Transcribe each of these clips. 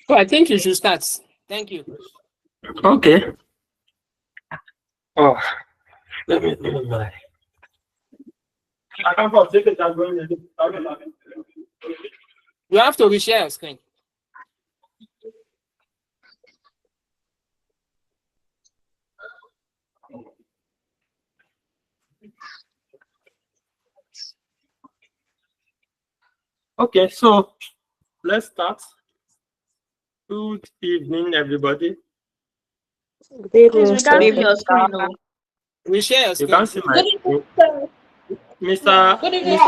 So I think you should start. Thank you. Okay. Oh, let me do my. You have to reshare your screen. Okay, so let's start. Good evening, everybody. Please, we can't see your screen. No. Reshare your You can see screen. my Mr. Good evening,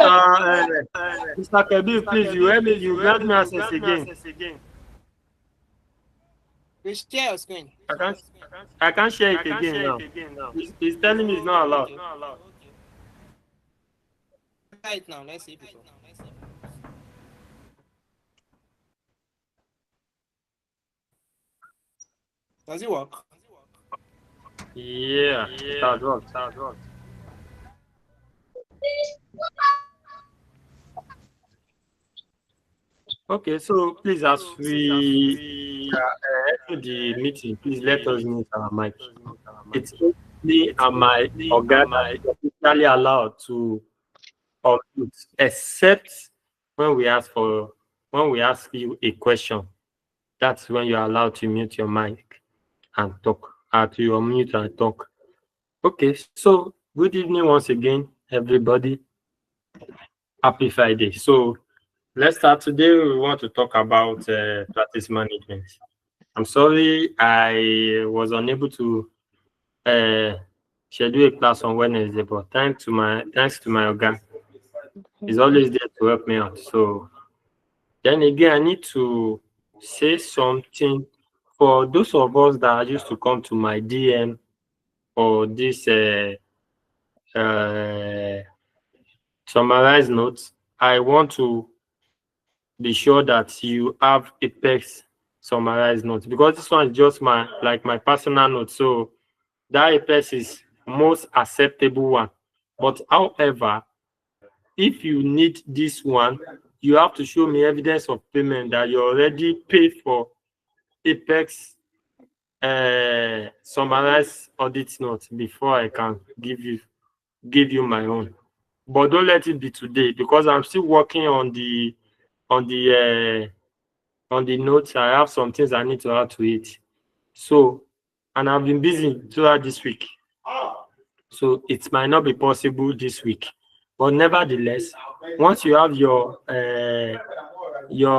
Mr. KABIRU, please, you grant me access again. Reshare your screen. I can't share it again now. It's telling me it's not allowed. Try it now. Let's see if it works. Does it work? Yeah, start work. Okay, so please, as we enter the meeting, please let us mute our mic. It's me and my organ that is officially allowed to unmute, except when we ask you a question. That's when you're allowed to mute your mic and talk. To unmute and talk. Okay, so good evening once again, everybody. Happy Friday. So let's start. Today we want to talk about practice management. I'm sorry I was unable to schedule a class on Wednesday, but thanks to my organ. He's always there to help me out. So then again, I need to say something for those of us that used to come to my DM or this summarized notes. I want to be sure that you have Apex summarized notes, because this one is just my personal note. So that Apex is most acceptable one. But however, if you need this one, you have to show me evidence of payment that you already paid for Apex summarized audit notes before I can give you my own. But don't let it be today, because I'm still working on the notes. I have some things I need to add to it. So, and I've been busy throughout this week. So it might not be possible this week. But nevertheless, once you have your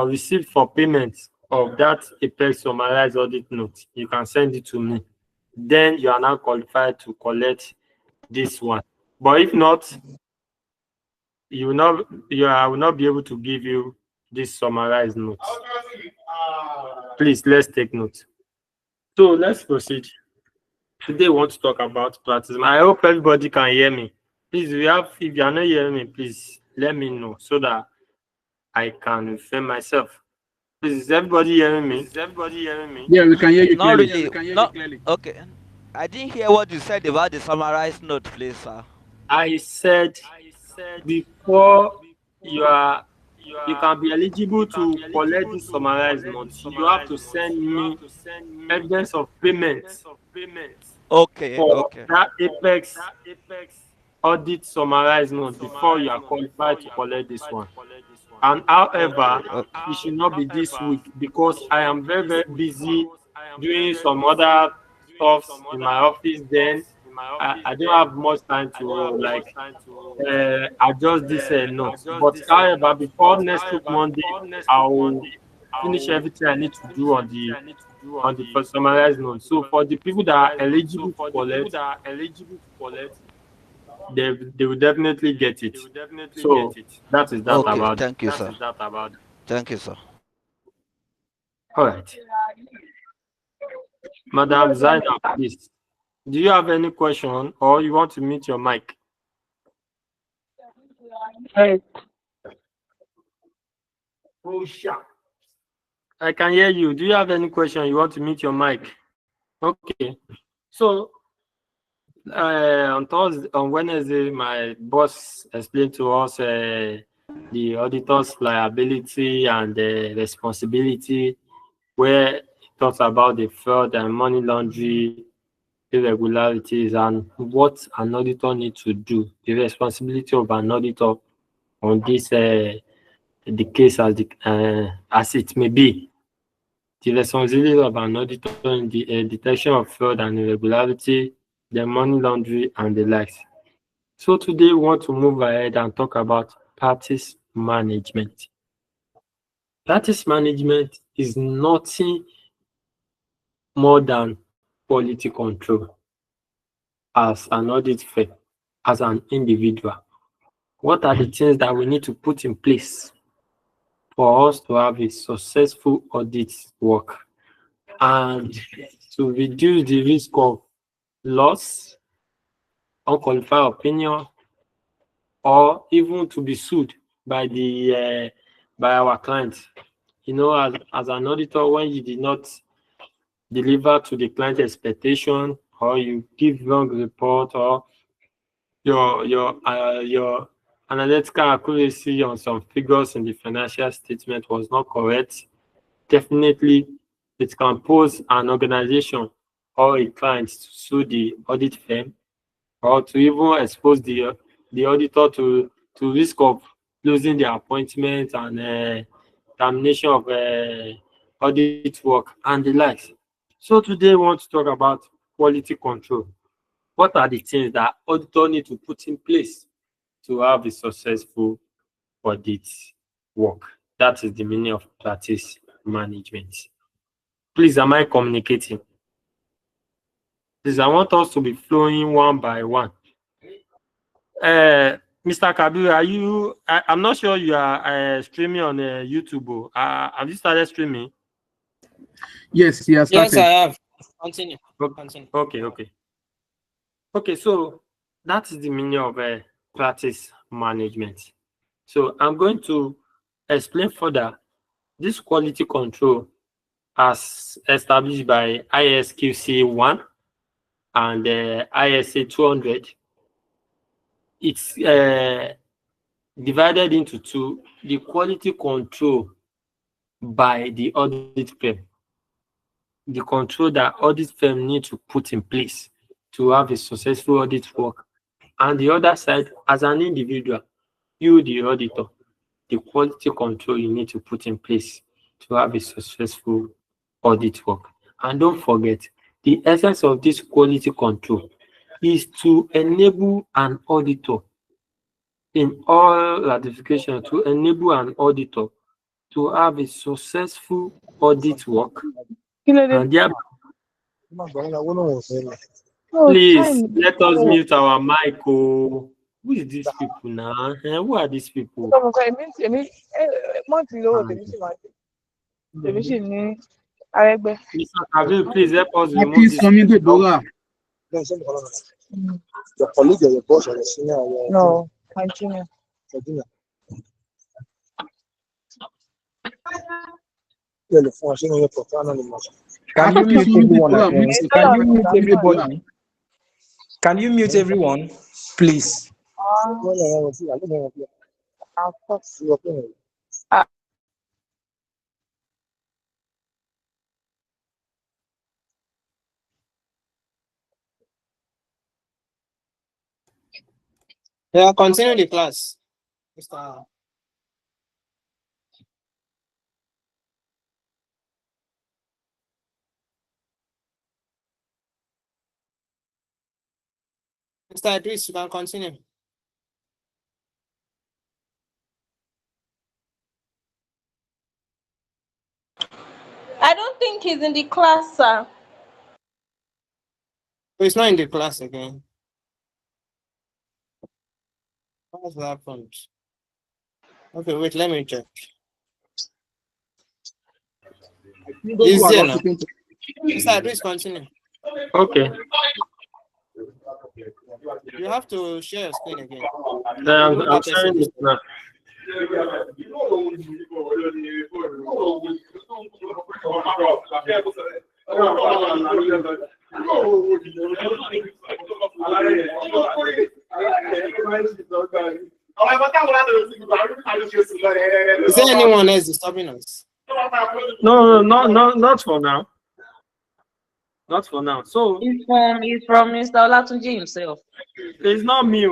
receipt for payment of that Apex summarized audit note, you can send it to me. Then you are now qualified to collect this one. But if not, I will not be able to give you this summarized note. Please, let's take note. So let's proceed. Today we want to talk about practice. I hope everybody can hear me. Please, if you are not hearing me, please let me know so that I can refrain myself. Please, is everybody hearing me? Yeah, we can hear you Not clearly. really. Okay. I didn't hear what you said about the summarized note, please, sir. I said before you can be eligible to collect this summarized note, you have to send me evidence of payment. Okay. For that Apex audit summarized note before you are qualified to collect this one. And however, it should not be this week, because I am very, very busy doing some other stuff in my office. Then I don't have much time to adjust this note. But however, before next week Monday, I'll finish everything I need to do on the first summarized note. So for the people that are eligible to collect, they will definitely get it. So that is that about. Thank you, sir. Thank you, sir. All right, Madam Zainab, please. Do you have any question, or you want to mute your mic? Right. I can hear you. Do you have any question? You want to mute your mic? Okay. So on Wednesday, my boss explained to us the auditor's liability and the responsibility, where it talks about the fraud and money laundering irregularities and what an auditor needs to do, the responsibility of an auditor on this the case as it may be, the responsibility of an auditor in the detection of fraud and irregularity, the money laundering and the likes. So today we want to move ahead and talk about practice management. Practice management is nothing more than quality control as an audit firm, as an individual. What are the things that we need to put in place for us to have a successful audit work and to reduce the risk of loss, unqualified opinion, or even to be sued by our clients? You know, as an auditor, when you did not deliver to the client expectation, or you give wrong report, or your analytical accuracy on some figures in the financial statement was not correct, definitely it can pose an organization or a client to sue the audit firm, or to even expose the auditor to risk of losing their appointment and termination of audit work and the likes. So today we want to talk about quality control. What are the things that auditor need to put in place to have a successful audit work? That is the meaning of practice management. Please, am I communicating? Please, I want us to be flowing one by one. Mr. KABIRU, are you? I'm not sure you are streaming on YouTube. Have you started streaming? Yes, yes, I have. Continue. Okay. So that is the meaning of practice management. So I'm going to explain further. This quality control, as established by ISQC 1 and ISA 200, it's divided into two: the quality control by the audit firm, the control that audit firm need to put in place to have a successful audit work, and the other side, as an individual, you, the auditor, the quality control you need to put in place to have a successful audit work. And don't forget, the essence of this quality control is to enable an auditor in all ratification, to enable an auditor to have a successful audit work. And thereby, please let us mute our mic. Oh, who is these people now? Who are these people? Mr. KABIRU, please help us remove this. Your colleague or your boss or your senior? No, my junior. Can you mute everyone again? Can you mute everybody? Can you mute everyone, please? Yeah, continue the class, Mr. Idris, you can continue. I don't think he's in the class, sir. He's not in the class again. What's happened? Okay, wait, let me check. He's there now. Mr. Idris, continue. Okay. You have to share your screen again. I'm sharing it now. Is there anyone else disturbing us? No, not for now. Not for now. So It's from Mr. Olatunji himself. it's not me.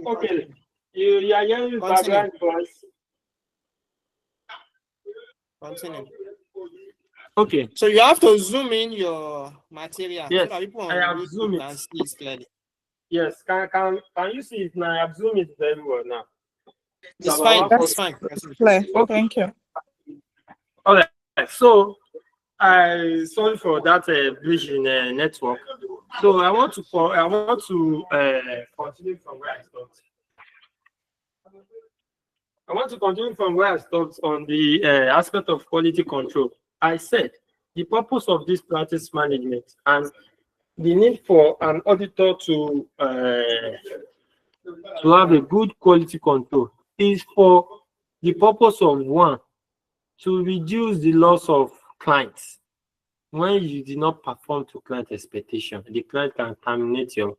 Okay. You are hearing background voice. Continue. Okay. So you have to zoom in your material Yes, so that people I have on zoomed YouTube it. can see it clearly. Yes, can you see it now? I have zoomed it very well now. It's fine. It's fine. Clear. Thank you. All right. So sorry for that glitch in network. So I want to continue from where I stopped. I want to continue from where I stopped on the aspect of quality control. I said the purpose of this practice management and the need for an auditor to have a good quality control is for the purpose of one, to reduce the loss of clients. When you did not perform to client expectation, the client can terminate your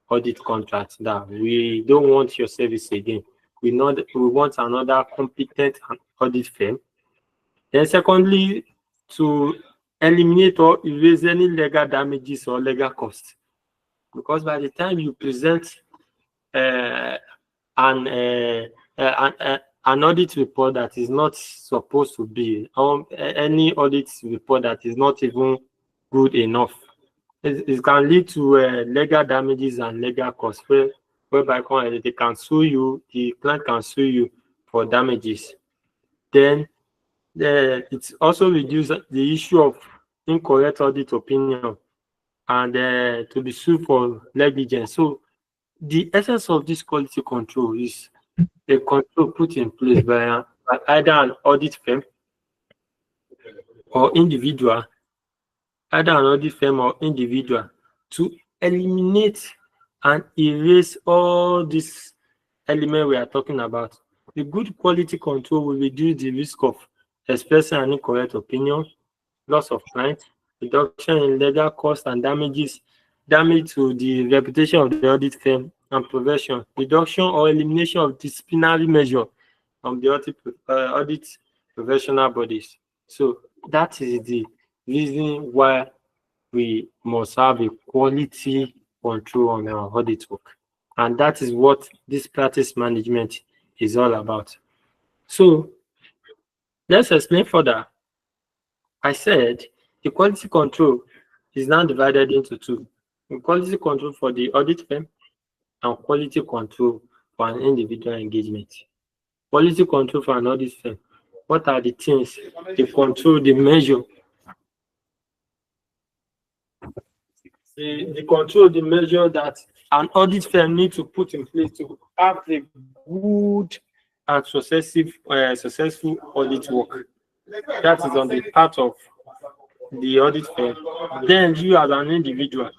audit contract. That we don't want your service again. We want another competent audit firm. Then secondly, to eliminate or erase any legal damages or legal costs. Because by the time you present an audit report that is not supposed to be, or any audit report that is not even good enough, it can lead to legal damages and legal costs, whereby they can sue you, the client can sue you for damages. Then it also reduces the issue of incorrect audit opinion and to be sued for negligence. So the essence of this quality control is a control put in place by either an audit firm or individual, to eliminate and erase all these elements we are talking about. The good quality control will reduce the risk of expressing an incorrect opinion, loss of clients, reduction in legal costs and damage to the reputation of the audit firm, and prevention, reduction or elimination of disciplinary measure from the audit professional bodies. So that is the reason why we must have a quality control on our audit work. And that is what this practice management is all about. So let's explain further. I said the quality control is now divided into two. The quality control for the audit firm and quality control for an individual engagement. Quality control for an audit firm. What are the things they control, the measure? The control, the measure that an audit firm needs to put in place to have a good and successful audit work. That is on the part of the audit firm. Then you as an individual,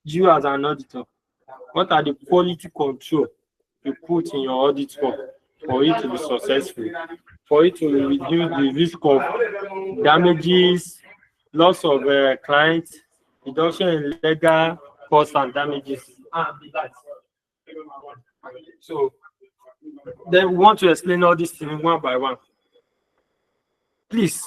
you as an auditor, what are the quality control you put in your audit work for it to be successful, for it to reduce the risk of damages, loss of clients, reduction in legal costs and damages. So then we want to explain all these things one by one. Please,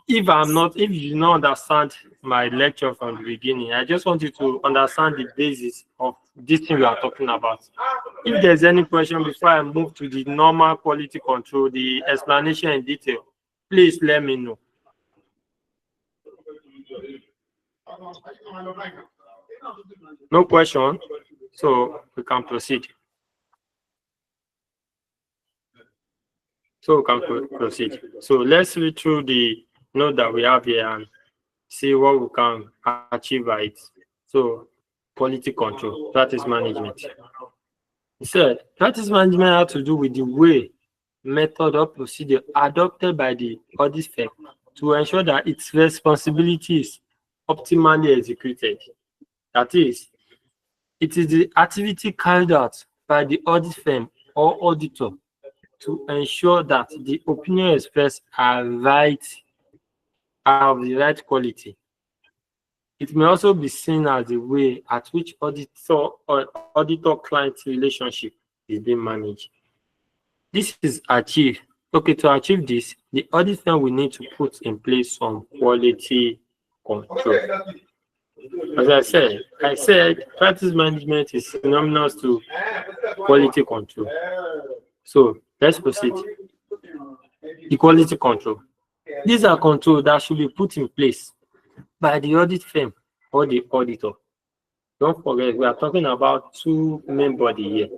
if you do not understand my lecture from the beginning, I just want you to understand the basis of this thing we are talking about. If there's any question before I move to the normal quality control, the explanation in detail, please let me know. No question, so we can proceed. So we can proceed. So let's read through the note that we have here and see what we can achieve by it. So quality control, practice management. He said practice management has to do with the way, method, or procedure adopted by the audit firm to ensure that its responsibilities optimally executed. That is, it is the activity carried out by the audit firm or auditor to ensure that the opinion expressed are of the right quality. It may also be seen as the way at which auditor-client relationship is being managed. this is achieved. Okay, to achieve this, the audit firm will need to put in place some quality control. As I said practice management is synonymous to quality control. So let's proceed. The quality control. These are controls that should be put in place by the audit firm or the auditor. Don't forget, we are talking about two main bodies here.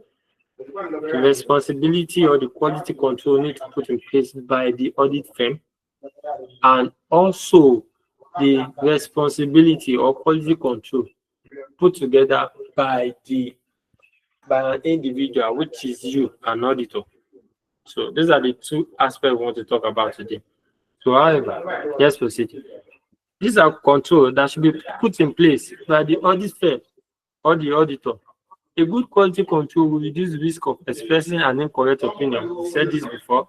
The responsibility or the quality control need to put in place by the audit firm, and also the responsibility or quality control put together by an individual, which is you, an auditor. So these are the two aspects we want to talk about today. So however, let's proceed. These are controls that should be put in place by the audit firm or the auditor. A good quality control will reduce the risk of expressing an incorrect opinion. We said this before.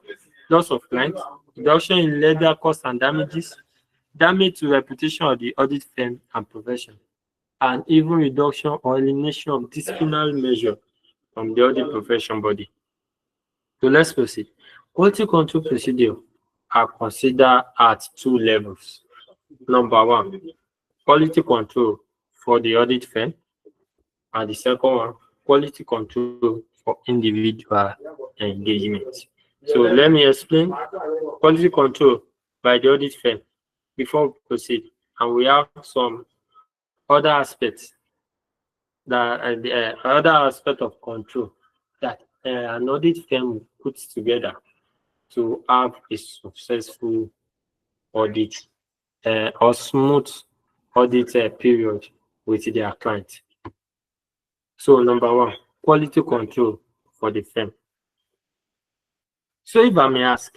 Loss of clients, reduction in legal costs and damages, damage to reputation of the audit firm and profession, and even reduction or elimination of disciplinary measure from the audit profession body. So let's proceed. Quality control procedure are considered at two levels. Number one, quality control for the audit firm, and the second one, quality control for individual engagement. So let me explain quality control by the audit firm before we proceed. And we have some other aspects that other aspect of control that an audit firm puts together to have a successful audit or smooth audit period with their client. So number one, quality control for the firm. So if I may ask,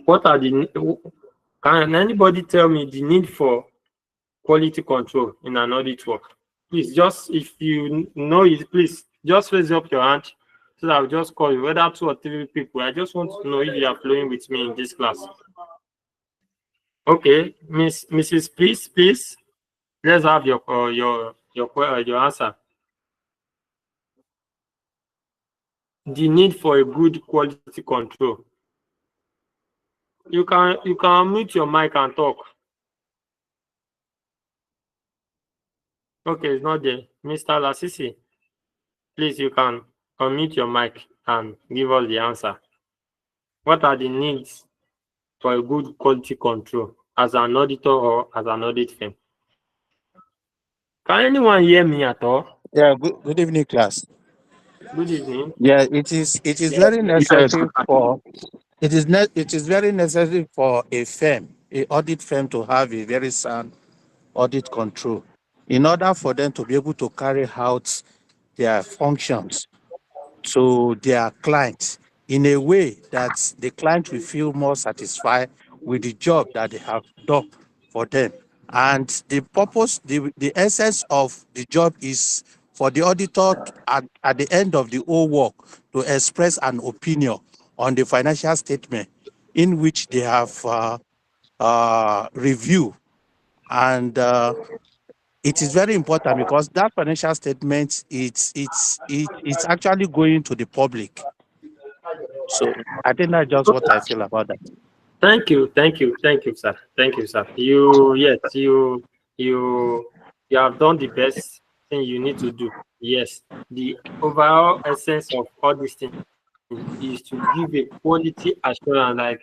what are can anybody tell me the need for quality control in an audit work? Please, just if you know it, please just raise up your hand so that I'll just call you, whether 2 or 3 people. I just want to know if you are flowing with me in this class. Okay, Mrs. Please, let's have your answer. The need for a good quality control. You can unmute your mic and talk. Okay, it's not there. Mr. Lasisi, please, you can unmute your mic and give us the answer. What are the needs for a good quality control as an auditor or as an audit firm? Can anyone hear me at all? Yeah, good evening, class. Good evening. Yeah, it is very necessary for it is very necessary for a firm, a audit firm, to have a very sound audit control in order for them to be able to carry out their functions to their clients in a way that the client will feel more satisfied with the job that they have done for them. And the purpose, the essence of the job is for the auditor at the end of the whole work to express an opinion on the financial statement in which they have review. And it is very important because that financial statement, it's actually going to the public. So I think that's just what I feel about that. Thank you, sir. Thank you, sir. You have done the best thing you need to do. Yes, the overall essence of all this thing is to give a quality assurance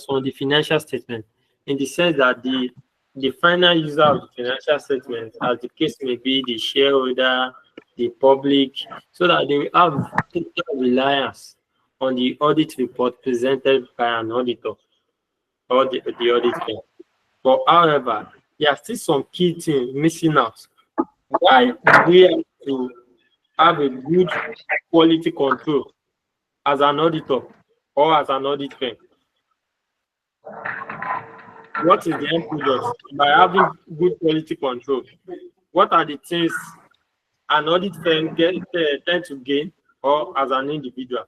on the financial statement, in the sense that the final user of the financial statement, as the case may be, the shareholder, the public, so that they will have total reliance on the audit report presented by an auditor or the audit firm. But however, there are still some key things missing out. Why do we have to have a good quality control as an auditor or as an audit firm? What is the end product by having good quality control? What are the things an audit firm tend to gain, or as an individual?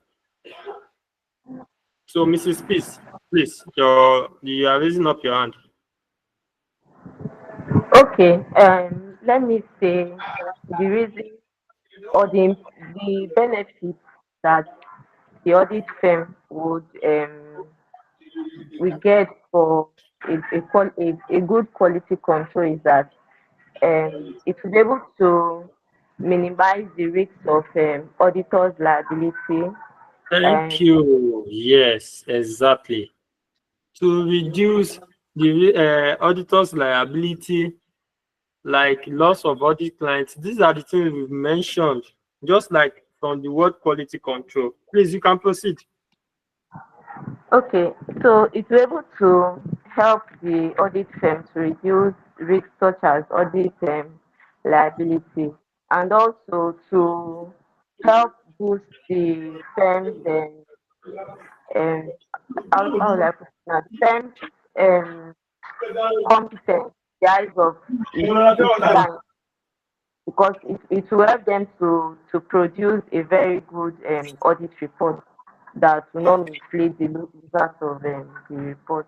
So, Mrs. Please, you are raising up your hand. Okay. Let me say the reason or the benefits that the audit firm would we get for a good quality control is that it will be able to minimize the risks of auditors' liability. Thank you. Yes, exactly. To reduce the auditor's liability, like loss of audit clients, these are the things we've mentioned, just like from the word quality control. Please, you can proceed. Okay, so it will be able to help the audit firm to reduce risks such as audit liability, and also to help boost the firm's how will I put it now? Firm's competence, the eyes of its clients, because it will help them to produce a very good audit report that will not mislead the users of the report.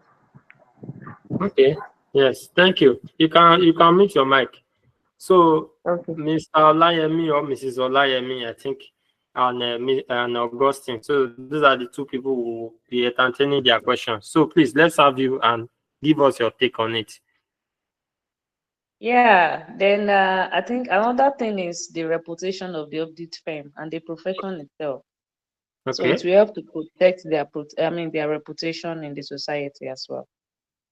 Okay. Yes. Thank you. You can mute your mic. So, Okay. Mr. Olayemi or Mrs. Olayemi, I think, and Augustine. So these are the two people who will be entertaining their questions. So please, let's have you and give us your take on it. Yeah, then I think another thing is the reputation of the audit firm and the profession itself. Okay. So it will help to protect their reputation in the society as well.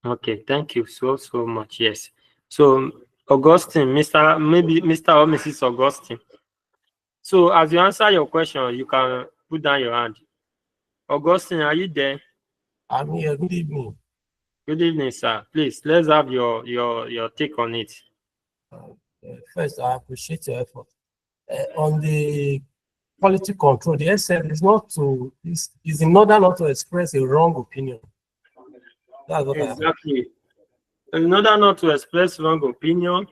Okay, thank you so much. Yes. So Augustine, Mr. or Mrs. Augustine. So as you answer your question, you can put down your hand. Augustine, are you there? I'm here. Good evening. Good evening, sir. Please, let's have your take on it. First, I appreciate your effort. On the quality control, the essence is in order not to express a wrong opinion. That's what exactly. In order not to express wrong opinion,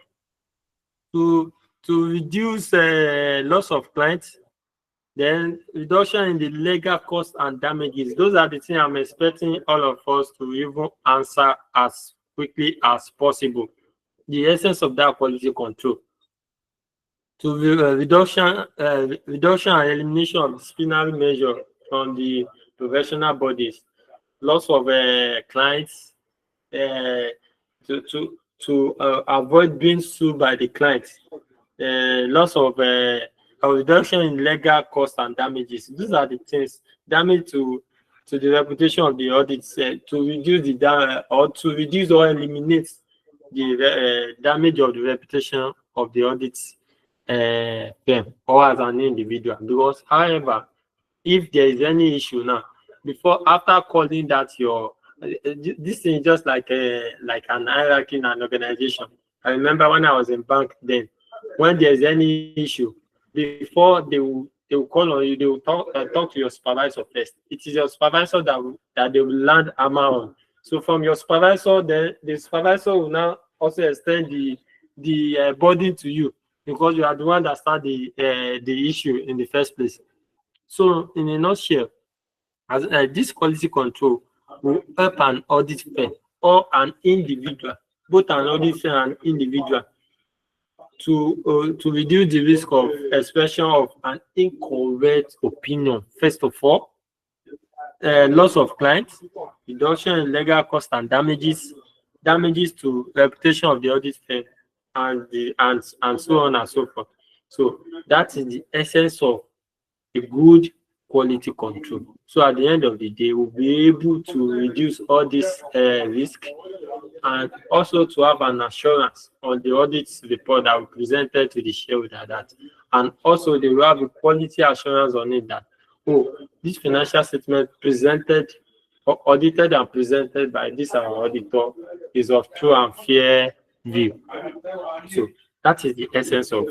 to reduce loss of clients, then reduction in the legal costs and damages. Those are the things I'm expecting all of us to even answer as quickly as possible. The essence of that quality control. To reduction and elimination of disciplinary measure from the professional bodies, loss of clients, to avoid being sued by the clients, loss of a reduction in legal costs and damages. These are the things, damage to the reputation of the audit, to reduce the to reduce or eliminate the damage of the reputation of the audit firm or as an individual. Because, however, if there is any issue now, after calling that your this is just like an hierarchy in an organization. I remember when I was in bank then, when there's any issue, before they will call on you, they will talk to your supervisor first. It is your supervisor that they will land hammer on. So from your supervisor, then the supervisor will now also extend the burden to you, because you are the one that started the issue in the first place. So in a nutshell, as this quality control will help an audit firm or an individual, both an audit firm and individual, to reduce the risk of expression of an incorrect opinion. First of all, loss of clients, reduction in legal costs and damages to reputation of the audit firm, and so on and so forth. So that is the essence of a good quality control. So at the end of the day, we'll be able to reduce all this risk, and also to have an assurance on the audit report that we presented to the shareholder, and also they will have a quality assurance on it that, oh, this financial statement presented, audited and presented by this our auditor is of true and fair view. So that is the essence of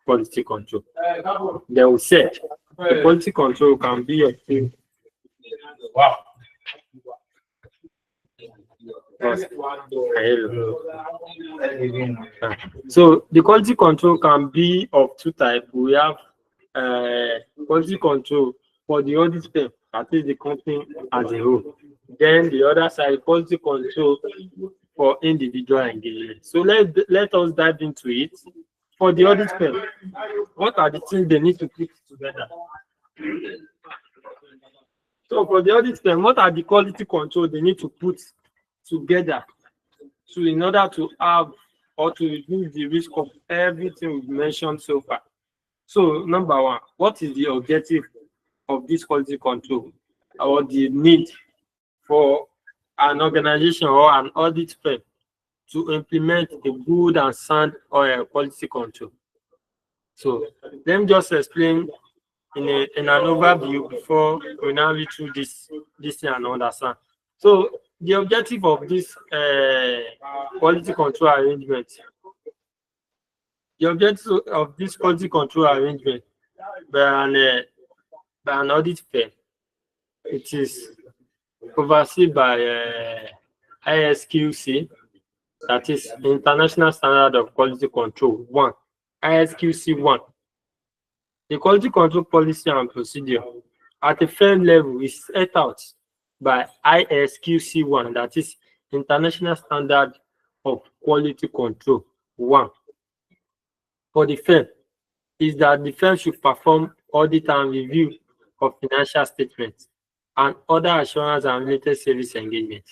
quality control. They will say the quality control can be a thing. Wow. So the quality control can be of two types. We have quality control for the audit firm, that is the company as a whole. Then the other side, quality control for individual engagement. So let us dive into it. for the audit firm, what are the things they need to put together? So for the audit firm, what are the quality control they need to put together in order to have or to reduce the risk of everything we've mentioned so far? So number one, what is the objective of this quality control or the need for an organization or an audit firm to implement a good and sound quality control? So let me just explain in an overview before we now read through this thing and understand. So the objective of this quality control arrangement, the objective of this quality control arrangement by an audit firm, it is overseen by ISQC, that is International Standard of Quality Control 1, ISQC 1. The quality control policy and procedure at the firm level is set out by ISQC 1, that is International Standard of Quality Control 1. For the firm, is that the firm should perform audit and review of financial statements and other assurance and related service engagements.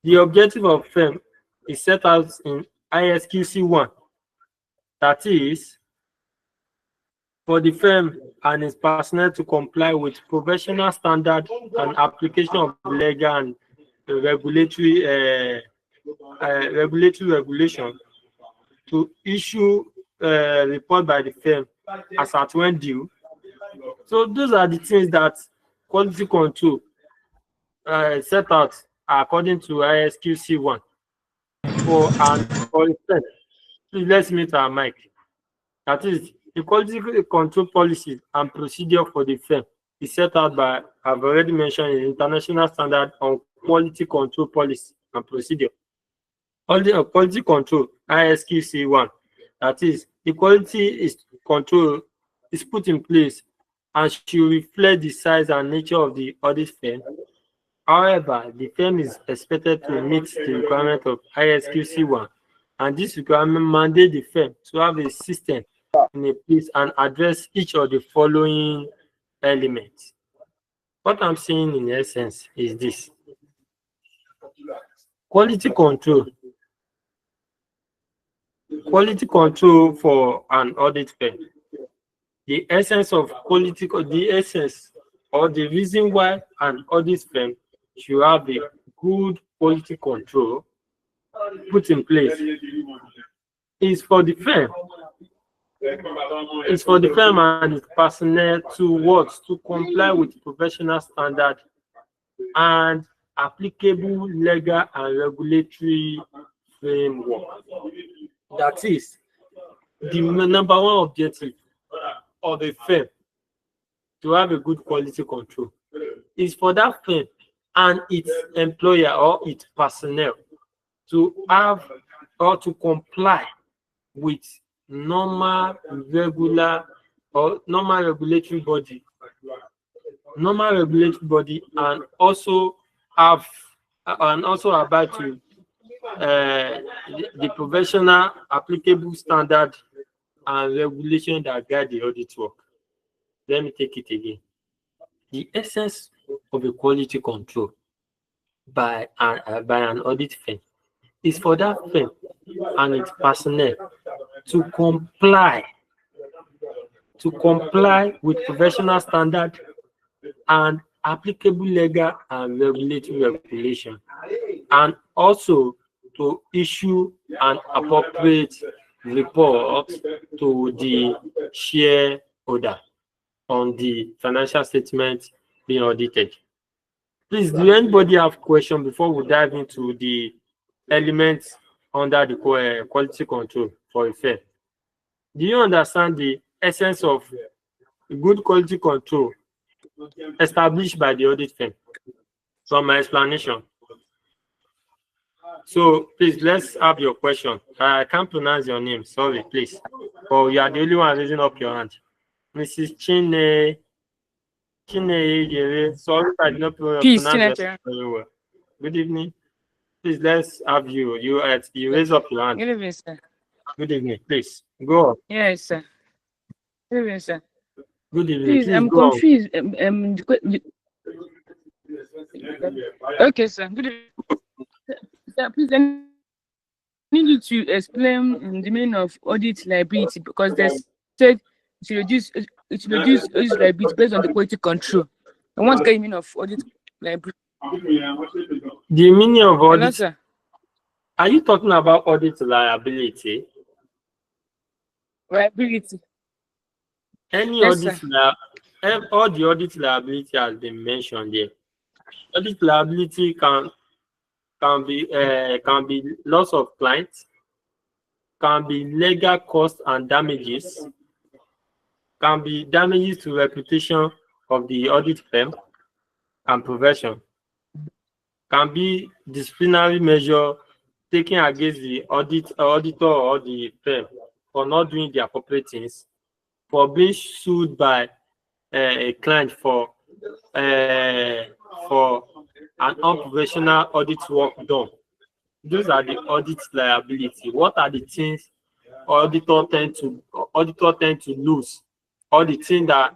The objective of firm is set out in ISQC 1, that is for the firm and its personnel to comply with professional standard and application of legal and regulatory regulation, to issue report by the firm as at when due. So those are the things that quality control set out according to ISQC 1 for the firm. Please let's meet our mic. That is, the quality control policy and procedure for the firm is set out by, I've already mentioned, the International Standard on Quality Control Policy and Procedure. Quality control, ISQC 1, that is, the quality control is put in place and should reflect the size and nature of the audit firm. However, the firm is expected to meet the requirement of ISQC 1, and this requirement mandates the firm to have a system in a place and address each of the following elements. What I'm saying in essence is this: quality control for an audit firm. The essence of quality, the essence or the reason why an audit firm should have a good quality control put in place is for the firm. It's for the firm and its personnel to comply with professional standard and applicable legal and regulatory framework. That is the number one objective of a firm to have a good quality control is for that firm and its employer or its personnel to have or to comply with normal regulatory body, and also abide to the professional applicable standard and regulation that guide the audit work. Let me take it again. The essence of a quality control by an audit firm is for that firm and its personnel to comply with professional standard and applicable legal and regulatory regulation, and also to issue an appropriate report to the shareholder on the financial statement being audited. Please, do anybody have questions before we dive into the elements under the quality control for a firm? Do you understand the essence of good quality control established by the audit firm from my explanation? So please, let's have your question. I can't pronounce your name, sorry, please. Oh, you are the only one raising up your hand. Mrs. Chine, sorry I did not pronounce your name very well. Good evening. Please, let's have you. You raise up your hand. Good evening, sir. Good evening, please. Go on. Yes, sir. Yes, sir. Good evening. Please, Please I'm go on. confused. Okay, sir. Good evening. Sir, please, I need you to explain the meaning of audit liability, because they said it should reduce audit liability based on the quality control. And what's the meaning of audit liability? The meaning of Hello, audit. sir. Are you talking about audit liability? Liability. Any Yes, audit, sir. all the audit liability has been mentioned there. Audit liability can be loss of clients, can be legal costs and damages, can be damages to reputation of the audit firm and profession, can be disciplinary measure taken against the auditor or the firm for not doing their appropriate things, for being sued by a client for an unprofessional audit work done. Those are the audit liability. What are the things auditor tend to lose? All the things that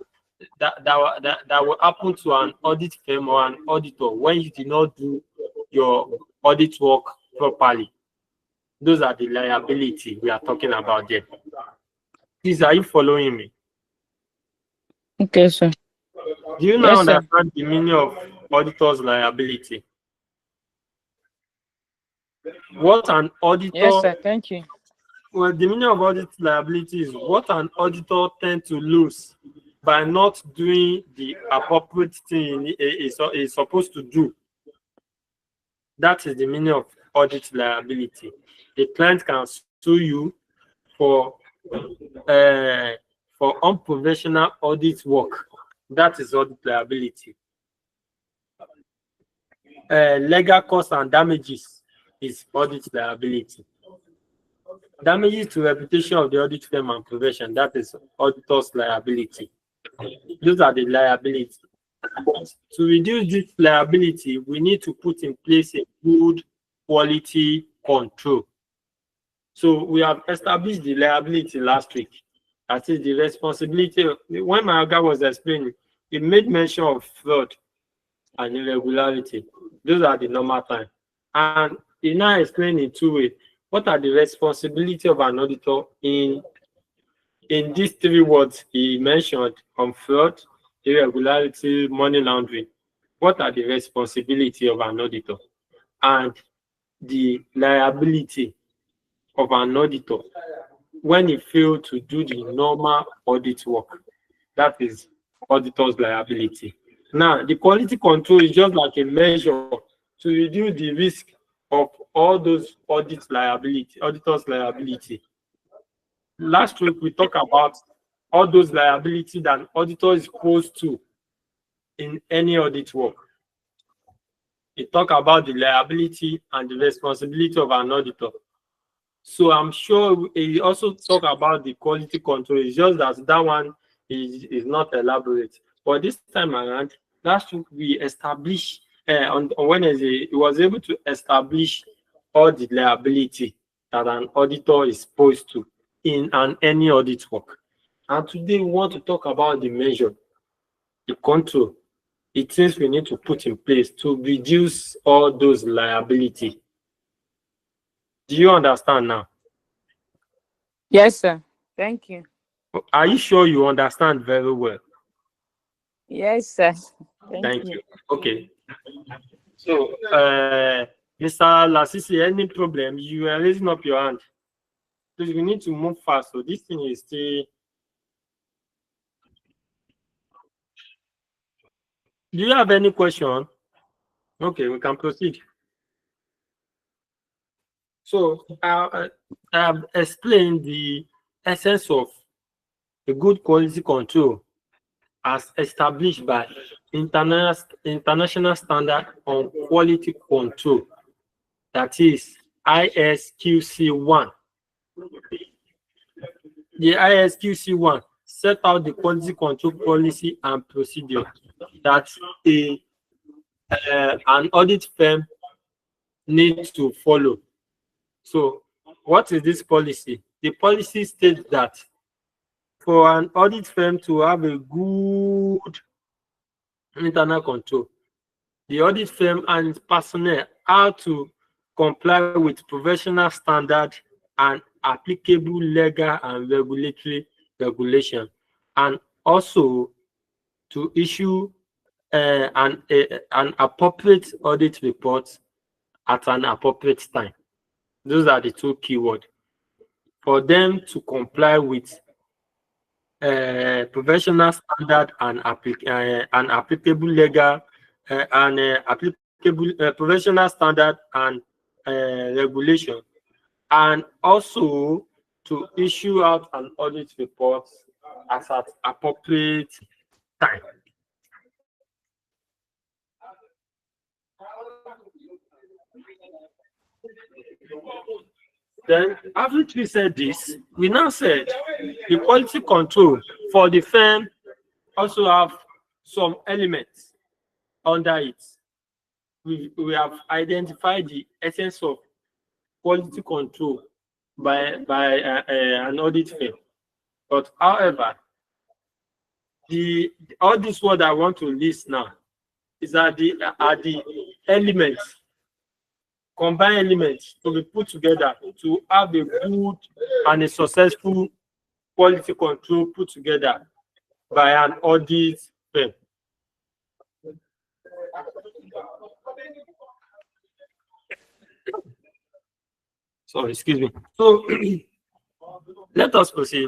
will happen to an audit firm or an auditor when you did not do your audit work properly. Those are the liability we are talking about there. Please, are you following me? Okay, sir. Do you now understand the meaning of auditor's liability? What an auditor... Yes, sir. Thank you. Well, the meaning of audit liability is what an auditor tends to lose by not doing the appropriate thing is supposed to do. That is the meaning of audit liability. The client can sue you for unprofessional audit work. That is audit liability. Legal costs and damages is audit liability. Damages to reputation of the audit firm and profession, that is auditor's liability. Those are the liability. To reduce this liability, we need to put in place a good quality control. So we have established the liability last week. That is the responsibility. When my guy was explaining, he made mention of fraud and irregularity. Those are the normal time. And he now explained in two ways. What are the responsibility of an auditor in these three words he mentioned on fraud, irregularity, money laundering? What are the responsibility of an auditor and the liability of an auditor when he failed to do the normal audit work? That is auditor's liability. Now, the quality control is just like a measure to reduce the risk of all those auditor's liability. Last week, we talked about all those liability that an auditor is exposed to in any audit work. We talk about the liability and the responsibility of an auditor. So I'm sure he also talk about the quality control. It's just that one is not elaborate. But this time around, last week we established on Wednesday, he was able to establish all the liability that an auditor is exposed to in any audit work. And today we want to talk about the measure, the control, the things we need to put in place to reduce all those liability. Do you understand now? Yes, sir. Thank you. Are you sure you understand very well? Yes, sir. Thank you. Okay. So, Mr. Lasisi, any problem? You are raising up your hand. Please, we need to move fast. So this thing is still... Do you have any question? Okay, we can proceed. So I have explained the essence of a good quality control as established by international standard on quality control, that is ISQC 1. The ISQC 1 set out the quality control policy and procedure that an audit firm needs to follow. So what is this policy? the policy states that for an audit firm to have a good internal control, the audit firm and its personnel are to comply with professional standard and applicable legal and regulatory regulation, and also to issue an appropriate audit report at an appropriate time. Those are the two keywords. For them to comply with professional standard and applicable legal and applicable professional standard and regulation, and also to issue out an audit report at appropriate time. Then, after we said this, we now said the quality control for the firm also have some elements under it. We have identified the essence of quality control by an audit firm. But however, all this word I want to list now is that the elements, combined elements to be put together to have a good and a successful quality control put together by an audit firm. Sorry, excuse me. So let us proceed.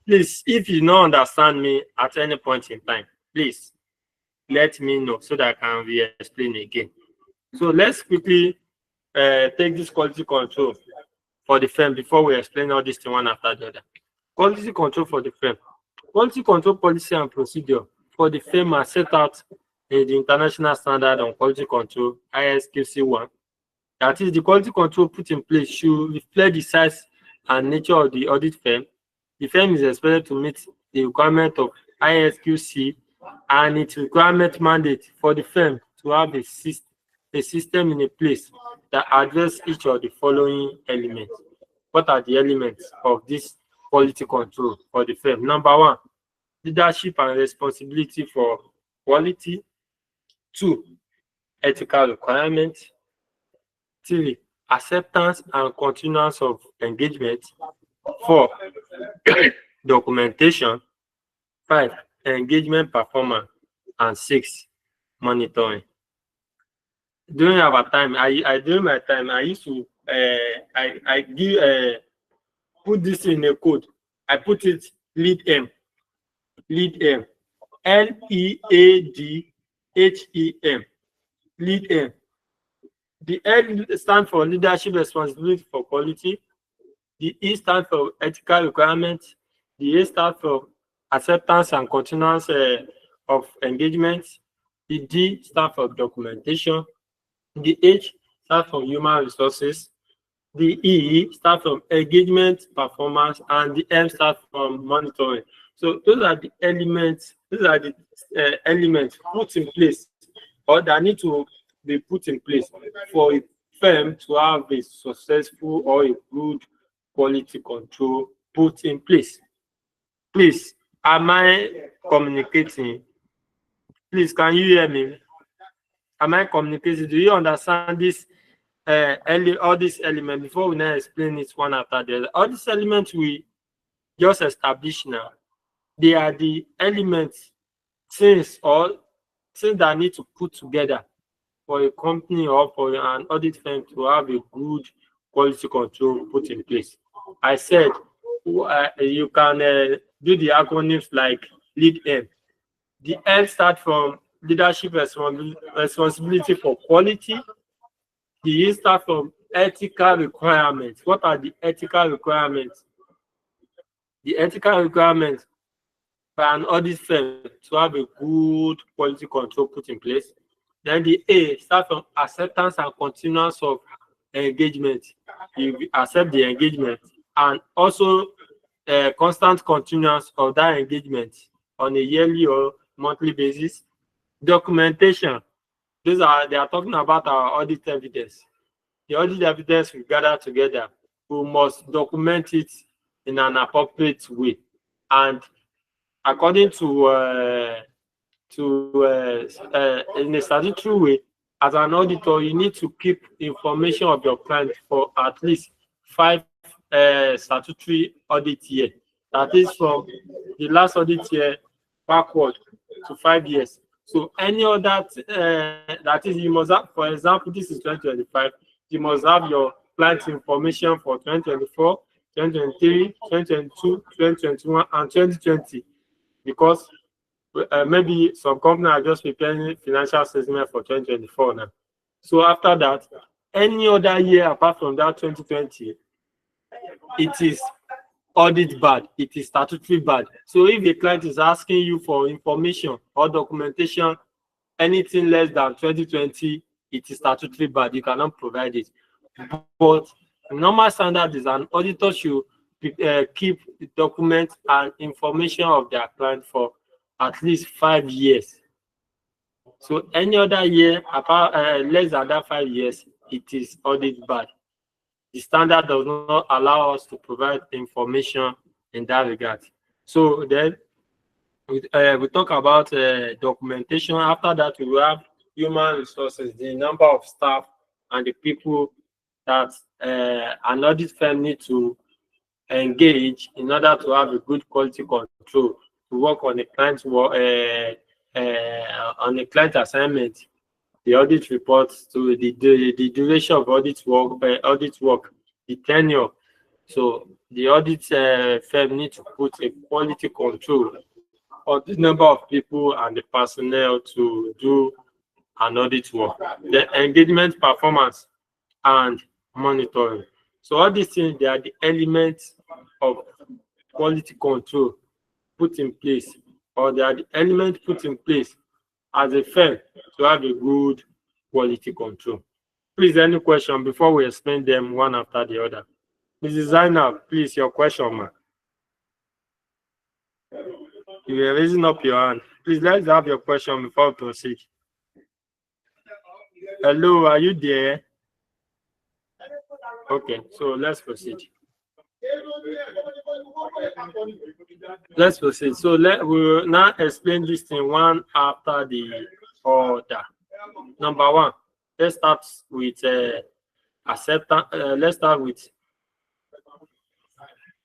Please, if you don't understand me at any point in time, please let me know so that I can re-explain again. So let's quickly take this quality control for the firm before we explain all this thing one after the other. Quality control for the firm. Quality control policy and procedure for the firm are set out in the International Standard on Quality Control, ISQC 1. That is, the quality control put in place should reflect the size and nature of the audit firm. The firm is expected to meet the requirement of ISQC and its requirement mandate for the firm to have a system in a place that address each of the following elements. What are the elements of this quality control for the firm? Number one, leadership and responsibility for quality. 2, ethical requirements. 3, acceptance and continuance of engagement. 4, documentation. 5, engagement performance. And 6, monitoring. During our time, during my time, I used to put this in a code. I put it lead M, LEADHEM, lead M. The L stands for leadership responsibility for quality. The E stands for ethical requirements. The A stands for acceptance and continuance of engagement. The D stands for documentation. The H stands for human resources. The E stands for engagement performance, and the M stands for monitoring. So those are the elements. These are the elements put in place, or that need to be put in place for a firm to have a successful or a good quality control put in place. Please, am I communicating? Please, can you hear me? Am I communicating? Do you understand this? All these elements before we now explain it one after the other. All these elements we just established now, they are the elements, things that need to put together for a company or for an audit firm to have a good quality control put in place. I said you can do the acronyms like lead M. The L starts from leadership responsibility for quality. The E starts from ethical requirements. What are the ethical requirements? The ethical requirements for an audit firm to have a good quality control put in place. Then the A starts from acceptance and continuance of engagement. You accept the engagement, and also constant continuance of that engagement on a yearly or monthly basis. Documentation. They are talking about our audit evidence. The audit evidence we gather together we must document it in an appropriate way. And according to in a statutory way, as an auditor, you need to keep information of your client for at least 5 statutory audit year. That is from the last audit year backward to 5 years. So any other that is, you must have, for example, this is 2025, you must have your client information for 2024, 2023, 2022, 2021, and 2020, because maybe some companies are just preparing financial statement for 2024 now. So after that, any other year apart from that 2020, it is audit bad, it is statutory bad. So if the client is asking you for information or documentation, anything less than 2020, it is statutory bad, you cannot provide it. But normal standard is an auditor should keep the documents and information of their client for at least 5 years. So any other year apart less than that 5 years, it is audit bad. The standard does not allow us to provide information in that regard. So then we talk about documentation. After that, we will have human resources, the number of staff and the people that an audit firm need to engage in order to have a good quality control, to work on a client assignment, the audit reports, to the duration of audit work, the tenure. So the audit firm needs to put a quality control on the number of people and the personnel to do an audit work. The engagement, performance, and monitoring. So all these things, they are the elements of quality control put in place, or they are the elements put in place as a firm to have a good quality control. Please, any question before we explain them one after the other? Mrs. Zainab, please, your question, ma'am. You are raising up your hand. Please, let's have your question before we proceed. Hello, are you there? Okay, so let's proceed. Let's proceed. So we will now explain this thing one after the other. Number one, let's start with acceptance. Let's start with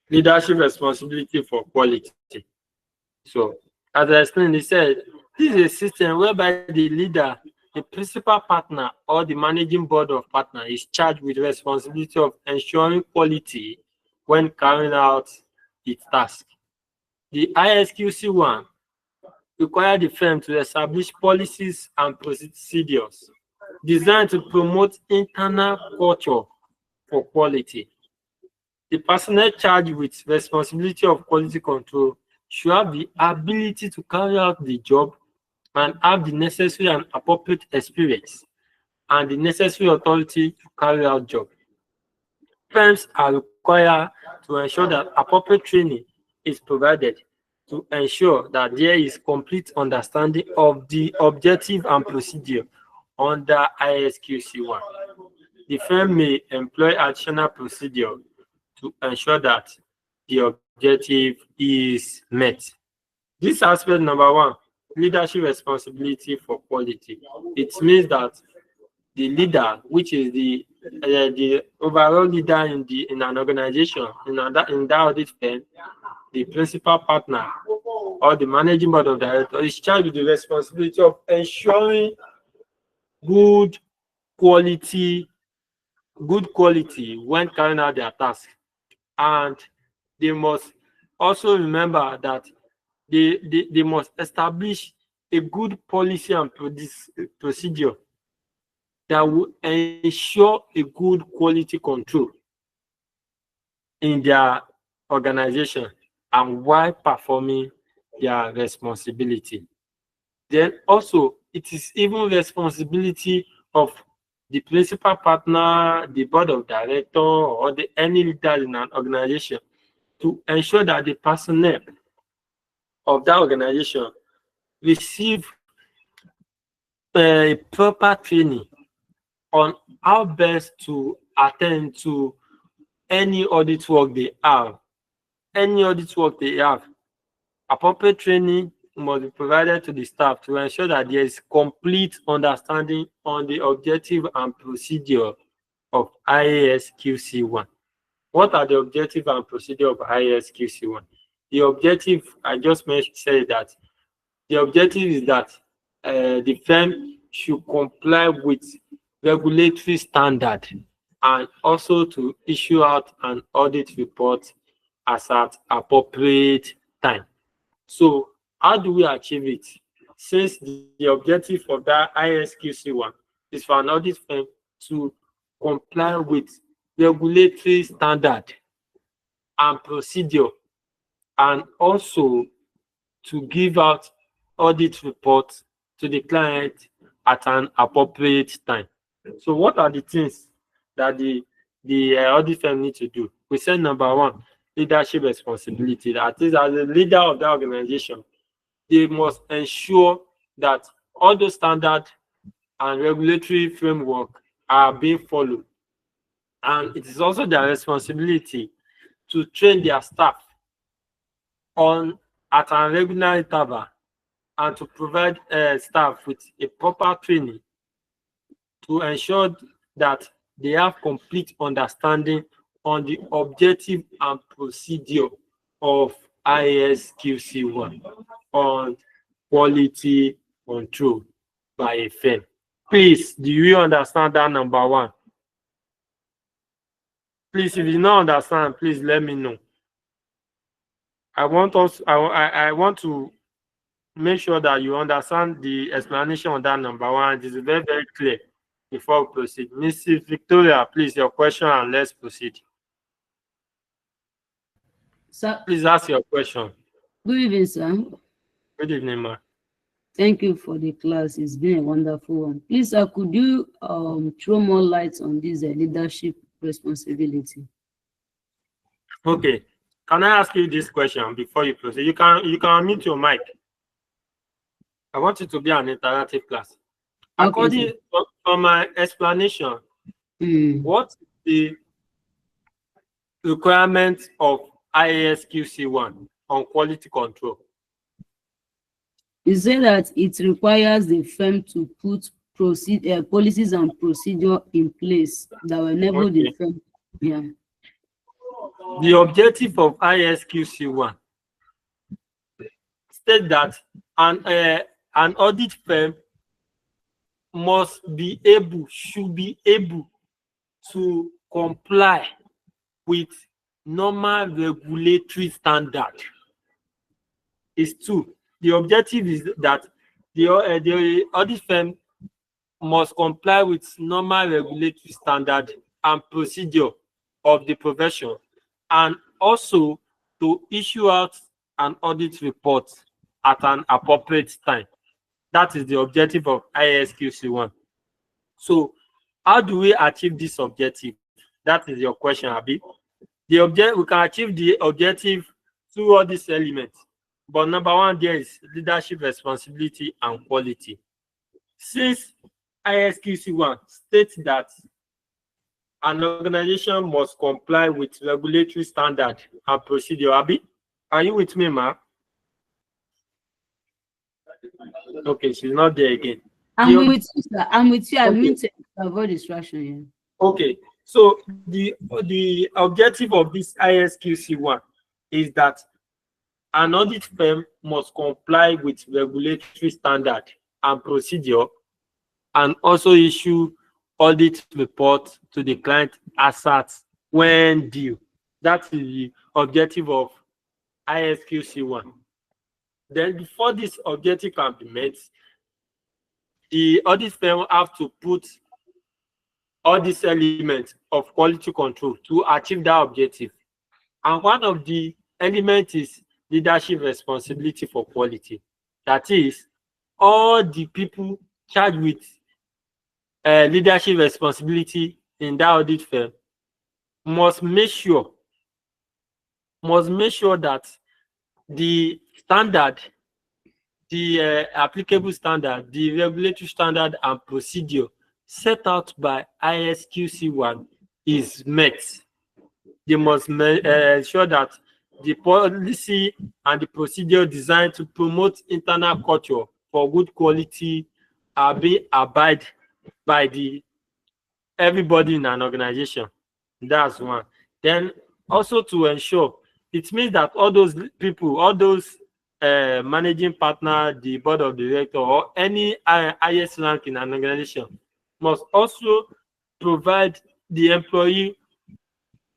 leadership responsibility for quality. So, as I explained, he said this is a system whereby the leader, the principal partner, or the managing board of partner is charged with responsibility of ensuring quality when carrying out its task. The ISQC one requires the firm to establish policies and procedures designed to promote internal culture for quality. The personnel charged with responsibility of quality control should have the ability to carry out the job and have the necessary and appropriate experience and the necessary authority to carry out job. Firms are required to ensure that appropriate training is provided to ensure that there is complete understanding of the objective and procedure under ISQC 1. The firm may employ additional procedure to ensure that the objective is met. This aspect number one, leadership responsibility for quality. It means that the leader, which is the overall leader in an organization, in that audit firm, the principal partner or the managing board of directors is charged with the responsibility of ensuring good quality when carrying out their task. And they must also remember that they must establish a good policy and procedure that will ensure a good quality control in their organization and while performing their responsibility. Then also, it is even responsibility of the principal partner, the board of directors, or any leader in an organization to ensure that the personnel of that organization receive a proper training on how best to attend to any audit work they have, appropriate training must be provided to the staff to ensure that there is complete understanding on the objective and procedure of ISQC1. What are the objective and procedure of ISQC1? The objective, I just said that the objective is that the firm should comply with regulatory standard and also to issue out an audit report as at appropriate time. So how do we achieve it? Since the objective of that ISQC1 is for an audit firm to comply with regulatory standard and procedure, and also to give out audit reports to the client at an appropriate time. So what are the things that the audit firm need to do? We said number one, leadership responsibility. That is, as a leader of the organization, they must ensure that all the standard and regulatory framework are being followed. And it is also their responsibility to train their staff at a regular interval and to provide staff with a proper training to ensure that they have complete understanding on the objective and procedure of ISQC1 on quality control by a firm. Please, do you understand that number one? Please, if you don't understand, please let me know. I want to make sure that you understand the explanation on that number one. It is very, very clear before we proceed. Mrs. Victoria, please, your question and let's proceed. Sir, please ask your question. Good evening, sir. Good evening, ma. Thank you for the class. It's been a wonderful one. Please, sir, could you throw more light on this leadership responsibility? Okay. Can I ask you this question before you proceed? You can unmute your mic. I want it to be an interactive class. Okay, according to my explanation, what is the requirement of ISQC1 on quality control? You say that it requires the firm to put policies and procedure in place that will enable the firm. Yeah. The objective of ISQC1 states that an audit firm should be able to comply with normal regulatory standard. It's two. The objective is that the audit firm must comply with normal regulatory standard and procedure of the profession, and also to issue out an audit report at an appropriate time. That is the objective of ISQC1. So how do we achieve this objective? That is your question, Abi. We can achieve the objective through all these elements. But number one, there is leadership responsibility and quality. Since ISQC1 states that an organization must comply with regulatory standard and procedure, Abi, are you with me, ma? Okay, she's not there again. I'm with you, sir. I'm with you. I mean to avoid distraction here. Okay, so the objective of this ISQC1 is that an audit firm must comply with regulatory standard and procedure and also issue audit report to the client assets when due. That's the objective of ISQC1. Then before this objective can be met, the audit firm have to put all these elements of quality control to achieve that objective. And one of the elements is leadership responsibility for quality. That is, all the people charged with leadership responsibility in that audit firm must make sure that the standard, the applicable standard, the regulatory standard and procedure set out by ISQC1 is met. they must ensure that the policy and the procedure designed to promote internal culture for good quality are being abided by everybody in an organization. That's one. Then also to ensure, it means that all those people, all those managing partner, the board of director, or any highest rank in an organization must also provide the employee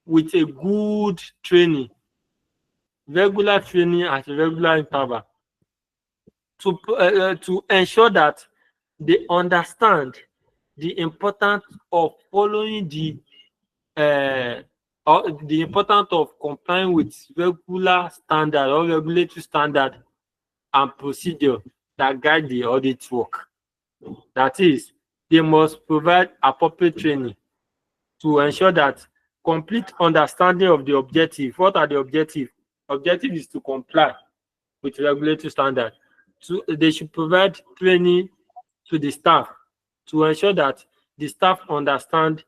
with a good training, regular training at a regular interval, to ensure that they understand the importance of following the importance of complying with regular standard or regulatory standard and procedure that guide the audit work. That is, they must provide appropriate training to ensure that complete understanding of the objective. What are the objectives? Objective is to comply with regulatory standard. So they should provide training to the staff to ensure that the staff understand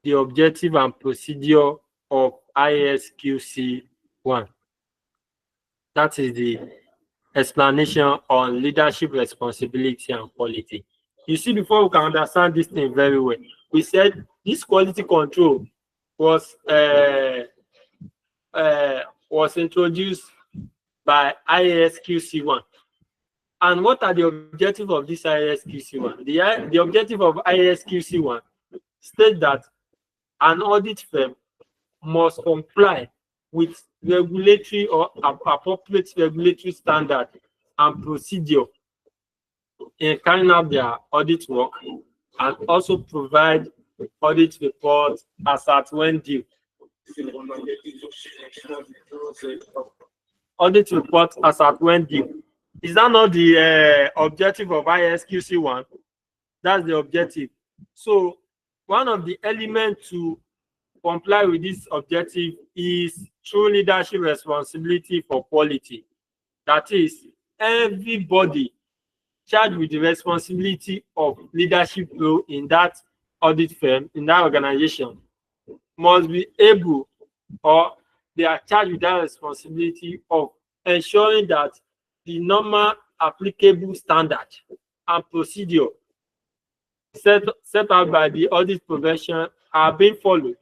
the objective and procedure of ISQC 1. That is the explanation on leadership responsibility and quality. You see, before we can understand this thing very well, we said this quality control was introduced by ISQC 1. And what are the objectives of this ISQC 1? The objective of ISQC 1 states that an audit firm must comply with regulatory or appropriate regulatory standard and procedure in carrying out their audit work, and also provide audit reports as at when due. Audit reports as at when due. Is that not the objective of ISQC 1? That's the objective. So one of the elements to comply with this objective is true leadership responsibility for quality. That is, everybody charged with the responsibility of leadership role in that audit firm, in that organization, must be able, or they are charged with that responsibility of ensuring that the normal applicable standard and procedure set out by the audit profession are being followed,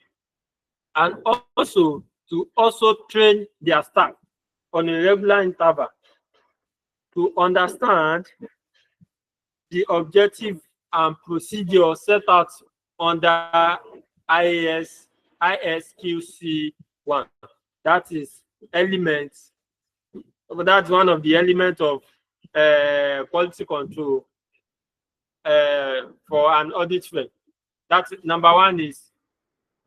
and also to train their staff on a regular interval to understand the objective and procedure set out under ISQC 1. That is elements. That's one of the elements of quality control for an audit firm. That's number one is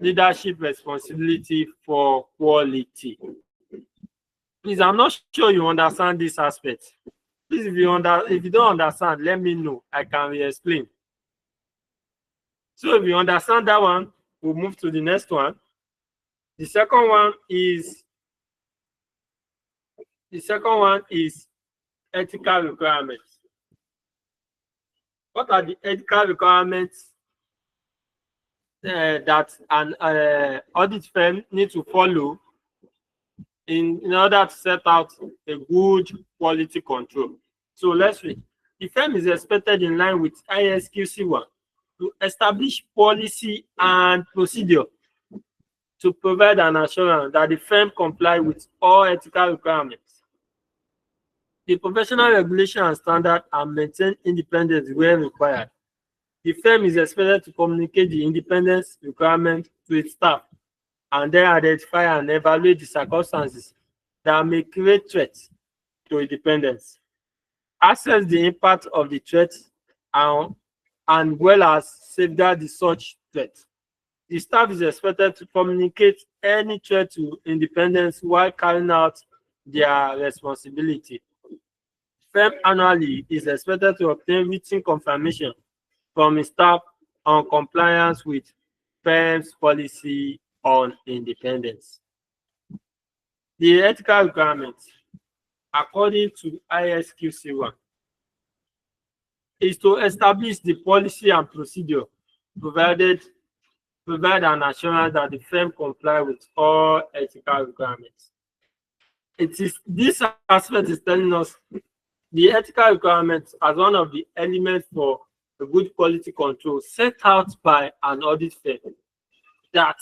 leadership responsibility for quality. Please, I'm not sure you understand this aspect. Please, if you don't understand, let me know. I can re-explain. So if you understand that one, we'll move to the next one. The second one is ethical requirements. What are the ethical requirements that an audit firm needs to follow in order to set out a good quality control? So let's read. The firm is expected, in line with ISQC 1, to establish policy and procedure to provide an assurance that the firm complies with all ethical requirements, the professional regulation and standard, and maintain independence where required. The firm is expected to communicate the independence requirement to its staff and then identify and evaluate the circumstances that may create threats to independence, assess the impact of the threat, and well as safeguard the such threat. The staff is expected to communicate any threat to independence while carrying out their responsibility. Firm annually is expected to obtain written confirmation from its staff on compliance with firm's policy on independence. The ethical requirements, according to ISQC 1, is to establish the policy and procedure provided provide an assurance that the firm comply with all ethical requirements. This aspect is telling us the ethical requirements as one of the elements for a good quality control set out by an audit firm, that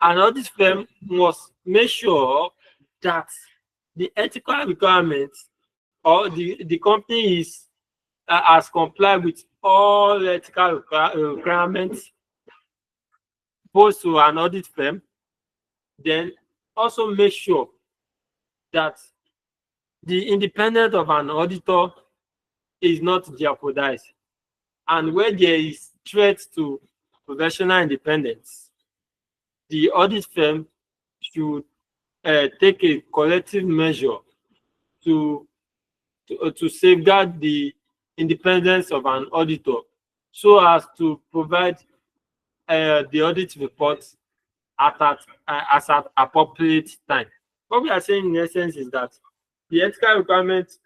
an audit firm must make sure that the ethical requirements or the company is has complied with all ethical requirements posed to an audit firm. Then also make sure that the independence of an auditor is not jeopardized, and where there is threat to professional independence, the audit firm should take a collective measure to safeguard the independence of an auditor, so as to provide the audit report at appropriate time. What we are saying in essence is that the ethical requirement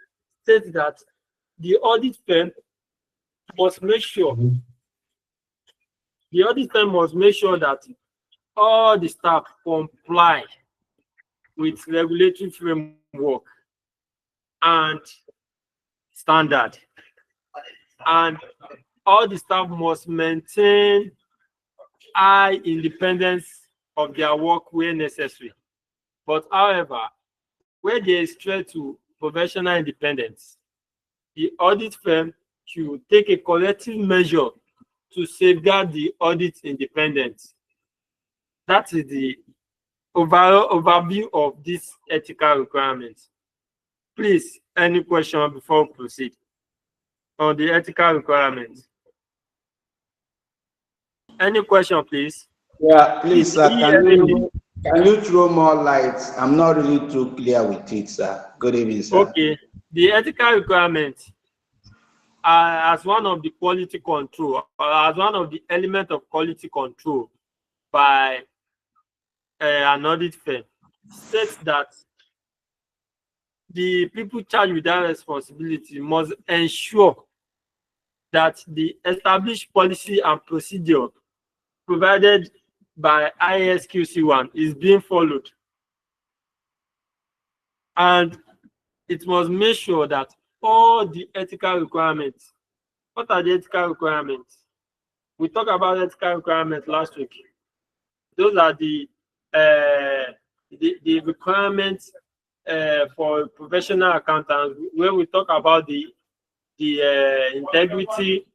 states that the audit firm must make sure that all the staff comply with regulatory framework and standard, and all the staff must maintain high independence of their work where necessary. But however, where there is threat to professional independence, the audit firm should take a collective measure to safeguard the audit independence. That is the overall overview of this ethical requirements. Please, any question before we proceed on the ethical requirements? Any question, please? Yeah, please, sir. Can you throw more light? I'm not really too clear with it, sir. Good evening, sir. Okay. The ethical requirements as one of the quality control, as one of the elements of quality control by an audit firm, states that the people charged with that responsibility must ensure that the established policy and procedure provided by ISQC 1 is being followed. And it must make sure that all the ethical requirements. What are the ethical requirements? We talked about ethical requirements last week. Those are the requirements for professional accountants, where we talk about the integrity,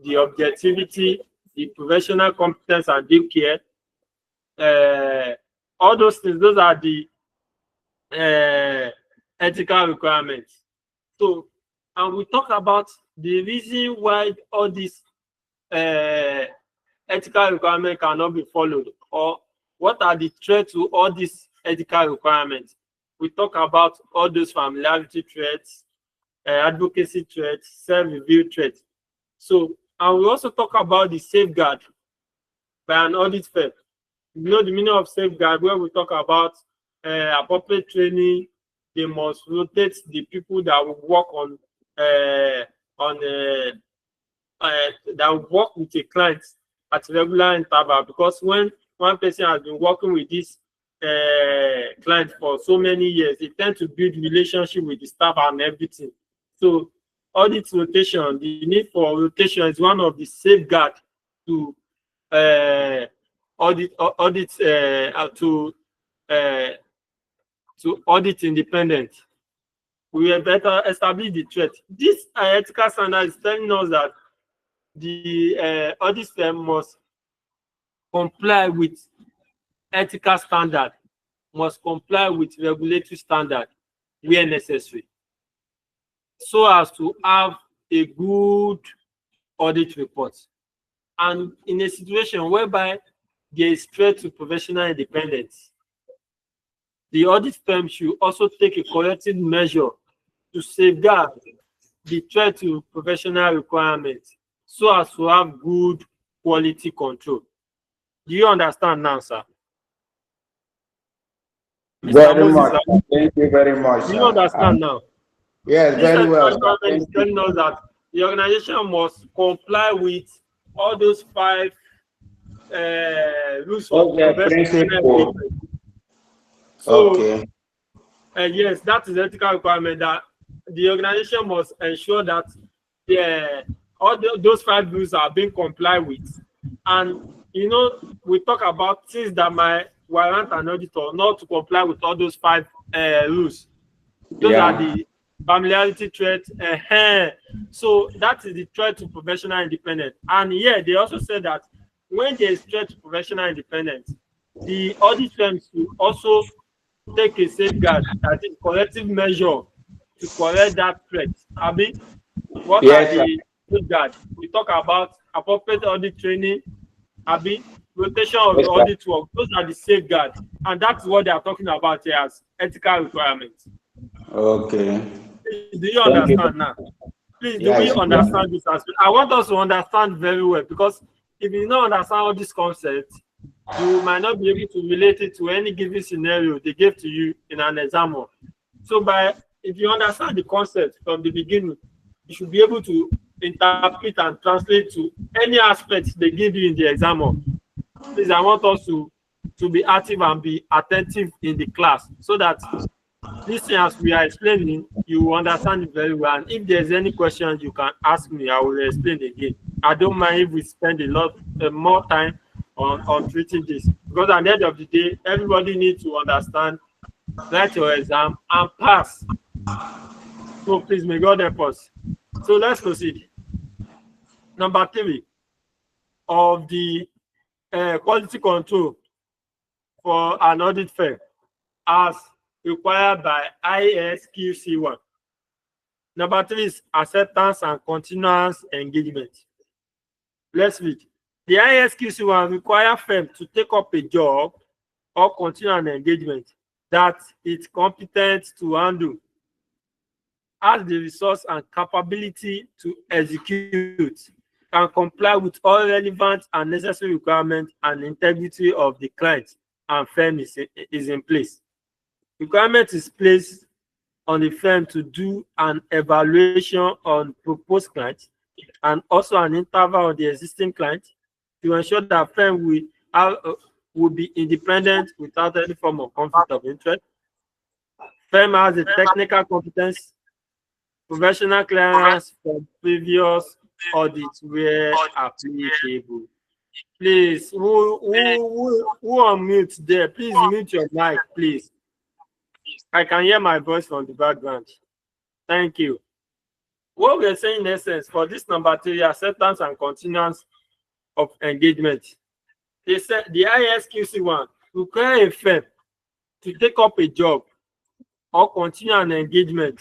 the objectivity, the professional competence and due care. All those things, those are the ethical requirements. So, and we talk about the reason why all these ethical requirements cannot be followed, or what are the threats to all these ethical requirements. We talk about all those familiarity threats, advocacy threats, self-review threats. So, and we also talk about the safeguard by an audit firm. You know the meaning of safeguard, where we talk about appropriate training. They must rotate the people that will work that will work with a client at regular interval, because when one person has been working with this client for so many years, they tend to build relationship with the staff and everything. So audit rotation, the need for rotation is one of the safeguard to audit independence. We have better establish the threat. This ethical standard is telling us that the audit firm must comply with ethical standard, must comply with regulatory standard where necessary, so as to have a good audit report. And in a situation whereby there is threat to professional independence, the audit firm should also take a collective measure to safeguard the threat to professional requirements, so as to have good quality control. Do you understand now, sir? Very much. Thank you very much. Do you understand now? Yes, very well. This is telling us that the organization must comply with all those 5 rules for professional engagement. So, okay. Yes, that is ethical requirement that the organization must ensure that all those 5 rules are being complied with. And, you know, we talk about things that might warrant an auditor not to comply with all those 5 rules. Those are the familiarity threat. So that is the threat to professional independence. And yeah, they also said that when there is threat to professional independence, the audit firms should also take a safeguard, that is corrective measure to correct that threat. Abi, what are the safeguards? We talk about appropriate audit training, Abi, rotation of the audit work. Those are the safeguards, and that's what they are talking about here as ethical requirements. Okay. Do you understand now? Please, do we understand this aspect? I want us to understand very well, because if you don't understand all these concepts, you might not be able to relate it to any given scenario they gave to you in an exam. So if you understand the concept from the beginning, you should be able to interpret and translate to any aspect they give you in the exam. Please, I want us to be active and be attentive in the class, so that this thing, as we are explaining, you will understand it very well. And if there's any questions, you can ask me. I will explain again. I don't mind if we spend a lot more time on treating this, because at the end of the day, everybody needs to understand, write your exam and pass. So please, may God help us. So let's proceed. Number 3 of the quality control for an audit firm, as required by ISQC 1. Number 3 is acceptance and continuous engagement. Let's read. The ISQC 1 require firm to take up a job or continue an engagement that it's competent to handle, has the resource and capability to execute, and comply with all relevant and necessary requirements, and integrity of the client and firm is in place. Requirement is placed on the firm to do an evaluation on proposed client and also an interval on the existing client to ensure that firm will be independent without any form of conflict of interest. Firm has a technical competence, professional clearance from previous audits where applicable. Please, who on mute there? Please mute your mic, please. I can hear my voice from the background. Thank you. What we're saying in essence for this number 3, acceptance and continuance of engagement, they said the ISQC 1 require a firm to take up a job or continue an engagement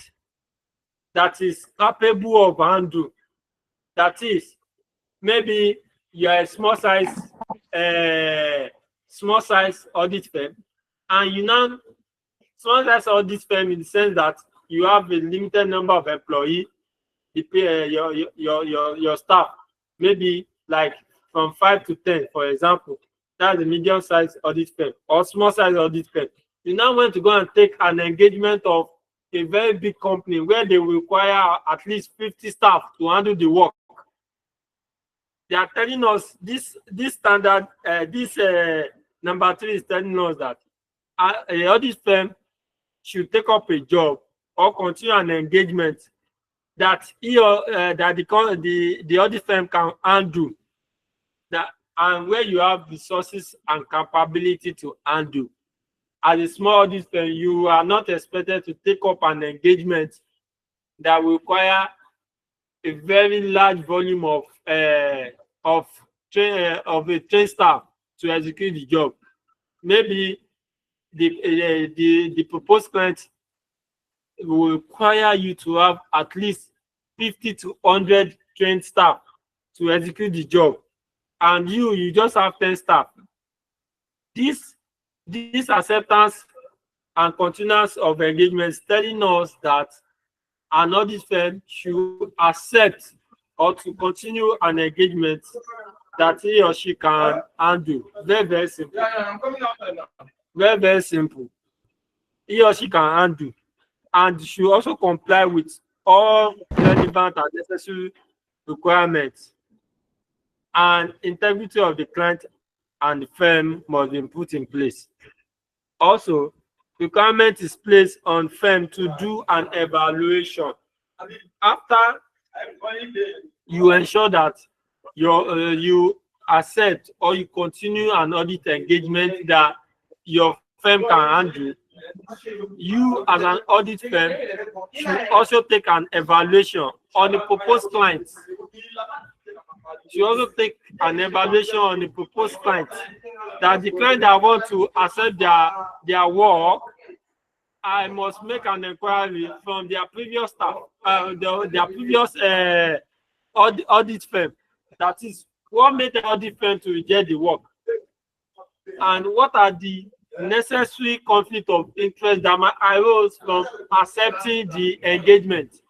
that is capable of handle. That is, maybe you are a small size audit firm, and you now small size audit firm in the sense that you have a limited number of employees. You pay your staff maybe like from 5 to 10, for example. That's a medium size audit firm or small size audit firm. You now want to go and take an engagement of a very big company where they will require at least 50 staff to handle the work. They are telling us this standard, number 3 is telling us that an audit firm should take up a job or continue an engagement that the audit firm can handle, and where you have resources and capability to handle. As a small audit firm, you are not expected to take up an engagement that will require a very large volume of a trained staff to execute the job. Maybe the proposed client will require you to have at least 50 to 100 trained staff to execute the job, and you just have 10 staff. This acceptance and continuance of engagement is telling us that an audit firm should accept or to continue an engagement that he or she can handle. Very, very simple. Very, very simple. He or she can handle, and should also comply with all relevant and necessary requirements and integrity of the client and the firm must be put in place. Also, requirement is placed on firm to do an evaluation. After you ensure that you accept or you continue an audit engagement that your firm can handle, you as an audit firm should also take an evaluation on the proposed clients. You also take an evaluation on the proposed client, that the client that want to accept their work, I must make an inquiry from their previous staff, their previous audit firm. That is, what made the audit firm to reject the work, and what are the necessary conflict of interest that might arise from accepting the engagement.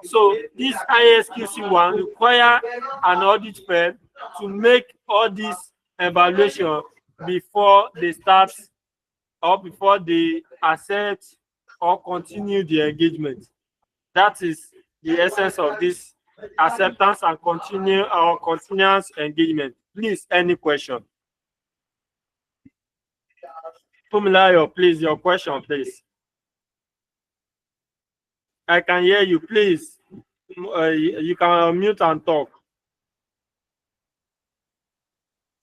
So this ISQC one require an audit firm to make all this evaluation before they start or before they accept or continue the engagement. That is the essence of this acceptance and continuous engagement. Please, any question? Fumilayo, please, your question, please. I can hear you, please. You can unmute and talk.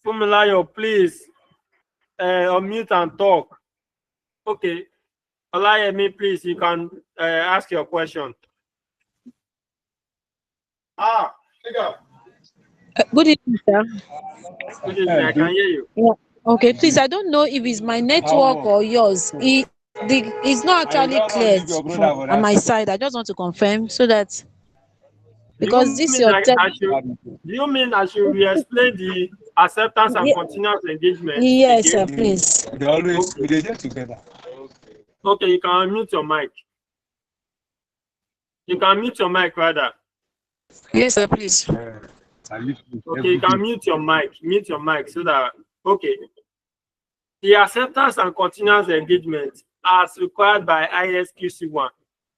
Fumilayo, please, unmute and talk. Okay. Olayemi, please, you can ask your question. Good evening, sir. Good evening, I can hear you. Yeah. Okay, please, I don't know if it's my network or yours. It's not actually clear on my side. I just want to confirm so that, because this your do you mean I should re-explain the acceptance and continuous engagement? Yes, sir, please. They always they get together. Okay, you can unmute your mic. You can mute your mic rather. Yes, sir, please. Okay, you can mute your mic so that, okay. The acceptance and continuous engagement as required by ISQC 1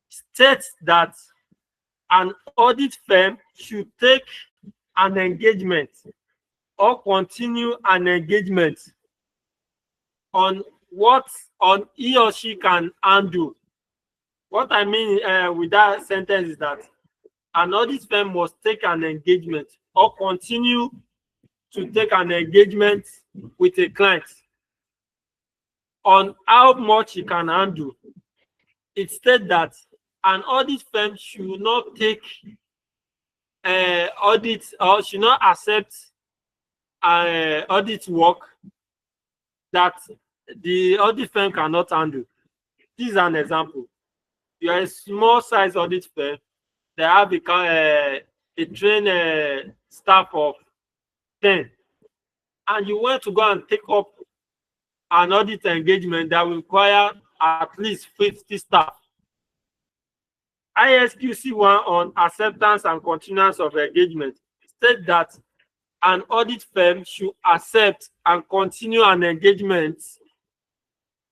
states that an audit firm should take an engagement or continue an engagement on what he or she can undo. What I mean with that sentence is that an audit firm must take an engagement or continue to take an engagement with a client on how much he can handle. It states that an audit firm should not take audit or should not accept audit work that the audit firm cannot handle. This is an example. You are a small size audit firm. They have a trained staff of 10, and you want to go and take up an audit engagement that will require at least 50 staff. ISQC 1 on acceptance and continuance of engagement states that an audit firm should accept and continue an engagement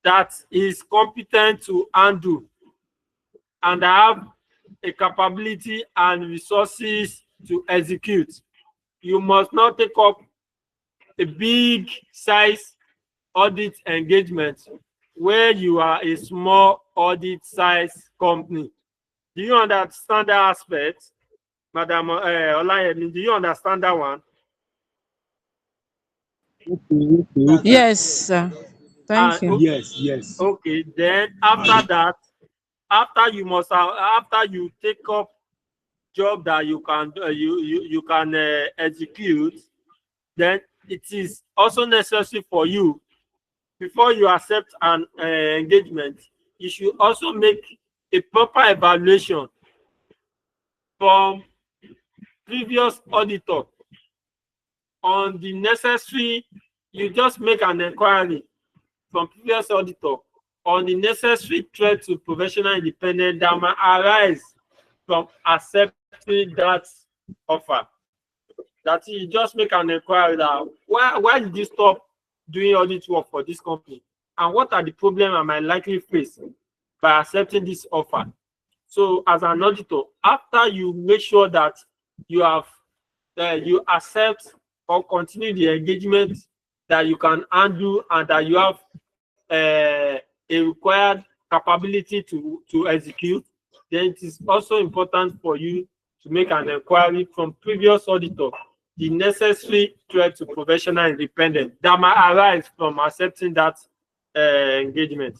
that is competent to handle and have a capability and resources to execute. You must not take up a big size audit engagement where you are a small audit size company. Do you understand that aspect, Madam Olayemi? Do you understand that one? Yes, sir. Thank you. Yes. Okay, then after that, after you take up job that you can you can execute, then it is also necessary for you, before you accept an engagement, you should also make a proper evaluation from previous auditor on the necessary. You just make an inquiry from previous auditor on the necessary threat to professional independence that might arise from accepting that offer. That you just make an inquiry that why did you stop doing audit work for this company, and what are the problems I might likely face by accepting this offer. So as an auditor, after you make sure that you have you accept or continue the engagement that you can handle and that you have a required capability to execute, then it is also important for you to make an inquiry from previous auditor the necessary threat to professional independence that might arise from accepting that engagement.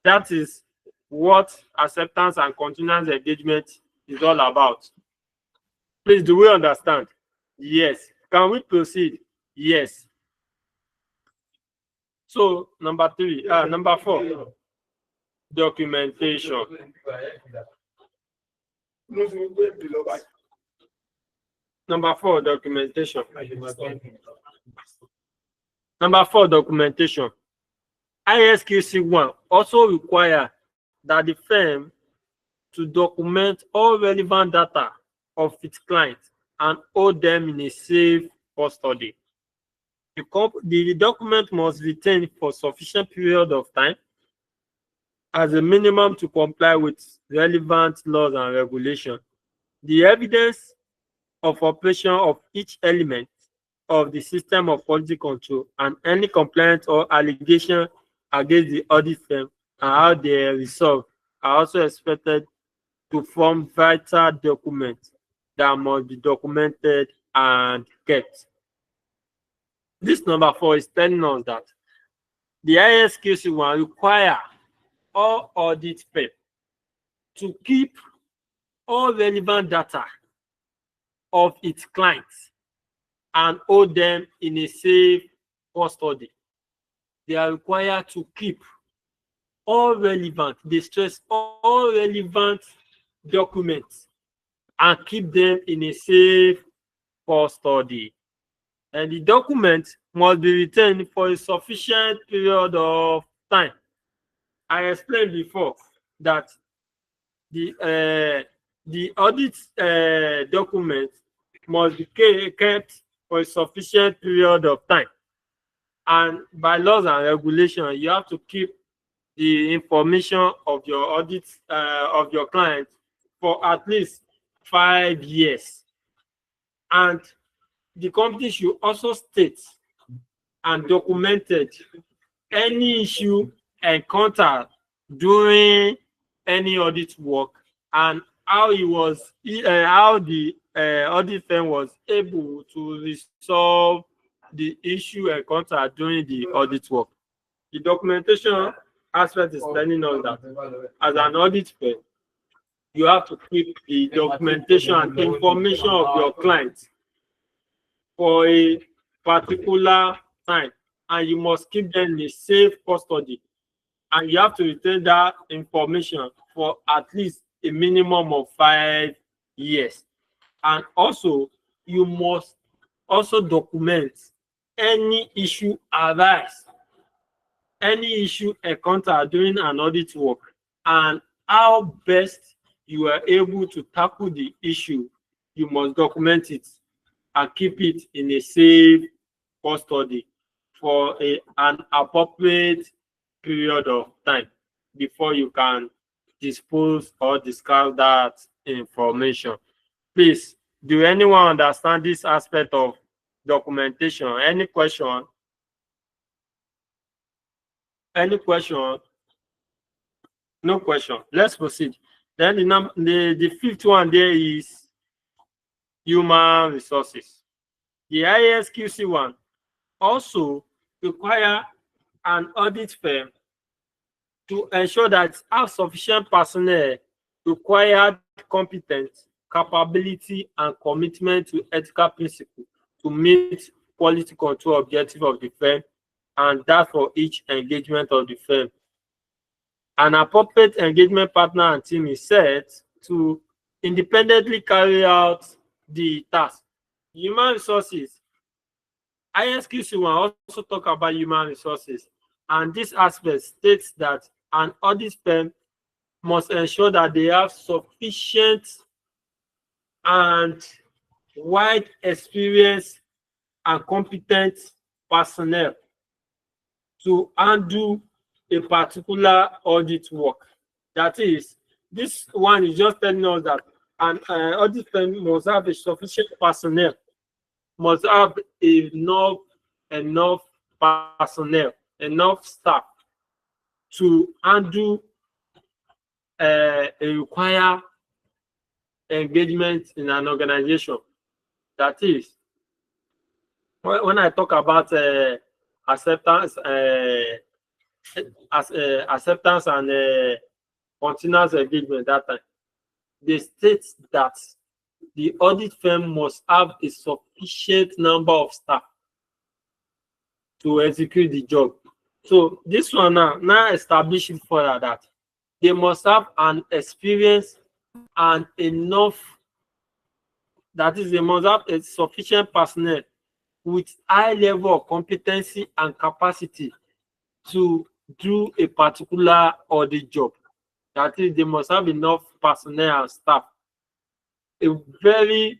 That is what acceptance and continuous engagement is all about. Please, do we understand? Yes. Can we proceed? Yes. So, number 4, documentation. Number 4, documentation. Number 4, documentation. ISQC 1 also require that the firm to document all relevant data of its clients and hold them in a safe custody. The document must be retained for sufficient period of time as a minimum to comply with relevant laws and regulations. The evidence of operation of each element of the system of quality control and any complaint or allegation against the audit firm and how they are resolved are also expected to form vital documents that must be documented and kept. This number 4 is telling us that the ISQC 1 require all audit firm to keep all relevant data of its clients and hold them in a safe custody. They are required to keep all relevant, they stress all relevant documents and keep them in a safe custody. And the document must be retained for a sufficient period of time. I explained before that the audit document must be kept for a sufficient period of time. And by laws and regulations, you have to keep the information of your audit of your client for at least 5 years. And the company should also state and documented any issue encountered during any audit work and how the audit firm was able to resolve the issue encountered during the audit work. The documentation aspect is telling us that as an audit firm, you have to keep the documentation and information of your clients for a particular time, and you must keep them in a safe custody. And you have to retain that information for at least a minimum of 5 years. And also, you must also document any issue arise, any issue encountered during an audit work, and how best you are able to tackle the issue. You must document it and keep it in a safe custody for an appropriate period of time before you can dispose or discard that information. Please, do anyone understand this aspect of documentation? Any question? Any question? No question. Let's proceed. Then the 5th one there is human resources. The ISQC 1 also require an audit firm to ensure that it has sufficient personnel, required competence, capability, and commitment to ethical principles to meet quality control objective of the firm, and that for each engagement of the firm. An appropriate engagement partner and team is set to independently carry out the task. Human resources. ISQC 1 also talk about human resources, and this aspect states that an audit firm must ensure that they have sufficient and wide experience and competent personnel to handle a particular audit work. That is, this one is just telling us that an audit firm must have a sufficient personnel, must have enough personnel, enough staff to handle a required engagement in an organization. That is, when I talk about acceptance, acceptance and continuous engagement, that time they state that the audit firm must have a sufficient number of staff to execute the job. So this one now establish it further that they must have an experience and enough, that is, they must have a sufficient personnel with high level of competency and capacity to do a particular audit job. That is, they must have enough personnel and staff. A very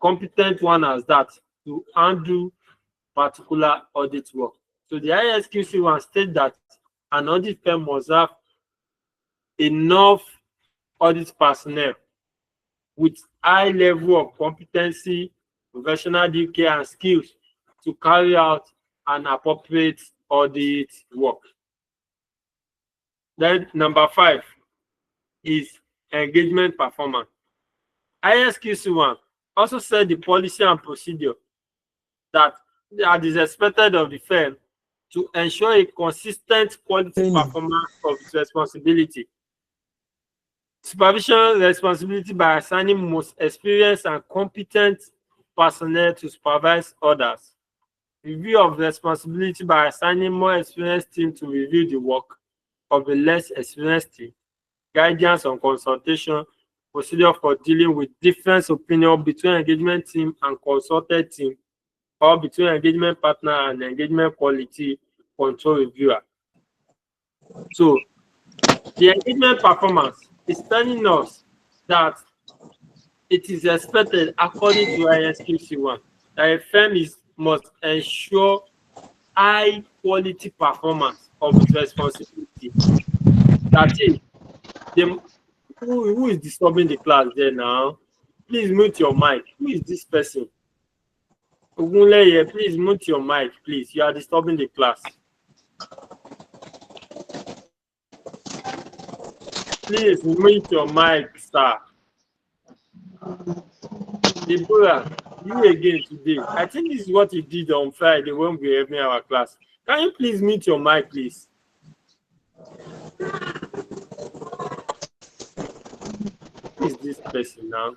competent one as that to handle particular audit work. So the ISQC one states that an audit firm must have enough audit personnel with high level of competency, professional care, and skills to carry out an appropriate audit work. Then number 5 is engagement performance. ISQC 1 also said the policy and procedure that is expected of the firm to ensure a consistent quality performance of its responsibility. Supervision responsibility by assigning most experienced and competent personnel to supervise others. Review of responsibility by assigning more experienced team to review the work of a less experienced team. Guidance on consultation, procedure for dealing with different opinion between engagement team and consulted team, or between engagement partner and engagement quality control reviewer. So the engagement performance is telling us that it is expected, according to ISQC 1, that a firm must ensure high quality performance of its responsibility. That is, who is disturbing the class there now? Please mute your mic. Who is this person? Ogunleye, please mute your mic, please. You are disturbing the class. Please mute your mic, sir. Deborah, you again today. I think this is what you did on Friday when we were having our class. Can you please mute your mic, please? Who is this person now?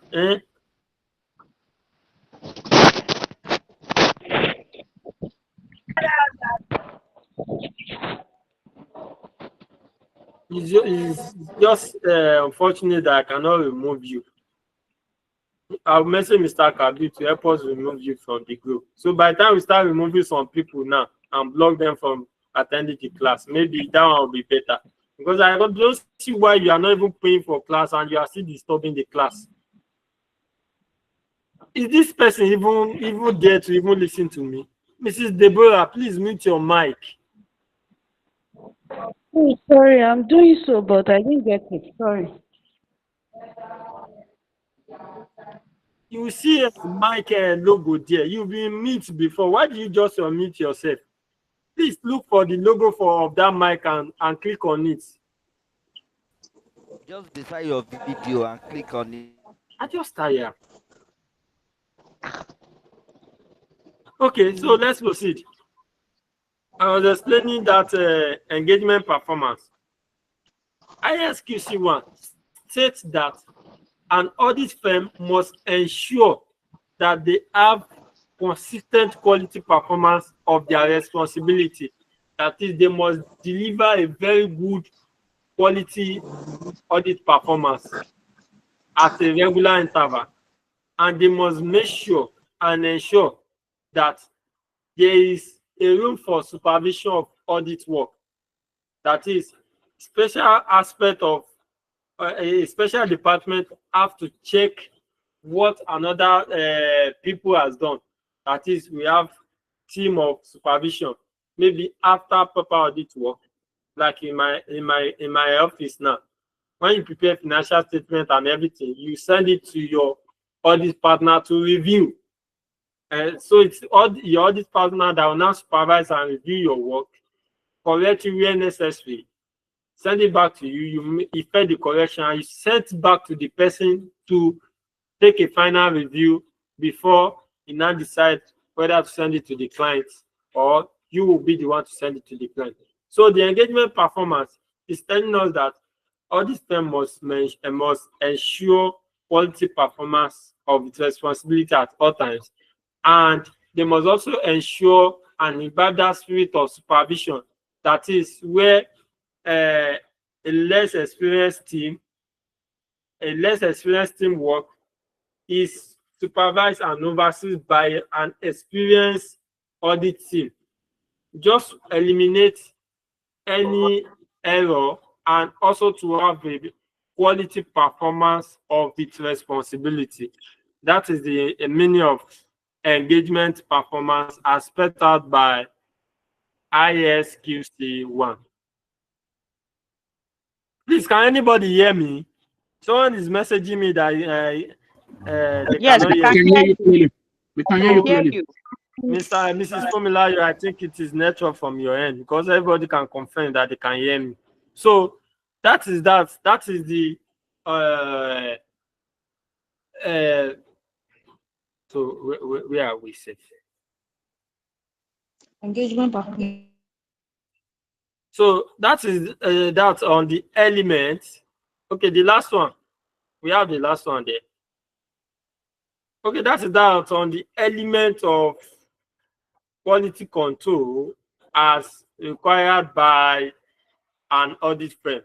It's just unfortunate that I cannot remove you. I'll message Mr. KABIRU to help us remove you from the group. So by the time we start removing some people now and block them from attending the class, maybe that one will be better. Because I don't see why you are not even paying for class and you are still disturbing the class. Is this person even there to even listen to me? Mrs. Deborah, please mute your mic. Oh, sorry, I'm doing so, but I didn't get it. Sorry. You see a mic logo there. You've been mute before. Why do you just unmute yourself? Please look for the logo of that mic and click on it. Just decide your video and click on it. I just tired. Okay, so let's proceed. I was explaining that engagement performance. ISQC 1 states that an audit firm must ensure that they have consistent quality performance of their responsibility. That is, they must deliver a very good quality audit performance at a regular interval. And they must make sure and ensure that there is a room for supervision of audit work. That is, special aspect of a special department have to check what another people has done. That is, we have team of supervision. Maybe after proper audit work, like in my office now, when you prepare financial statement and everything, you send it to your audit partner to review. So it's your audit partner that will now supervise and review your work, correct you where necessary, send it back to you. You effect the correction and you send it back to the person to take a final review before you now decide whether to send it to the client or you will be the one to send it to the client. So the engagement performance is telling us that audit firm must ensure quality performance of its responsibility at all times, and they must also ensure an imbibe spirit of supervision. That is where a less experienced team work is supervised and overseen by an experienced audit team. Just eliminate any error and also to have a quality performance of its responsibility. That is the meaning of engagement performance as spelled out by ISQC 1. Please, can anybody hear me? Someone is messaging me that they yes, cannot we can hear hear you. We can hear you clearly. Mr. and Mrs. Formula, I think it is network from your end because everybody can confirm that they can hear me. So that is that. That is the so where are we safe? Engagement performance. So that is that on the element. Okay, the last one. We have the last one there. Okay, that is that on the element of quality control as required by an audit firm.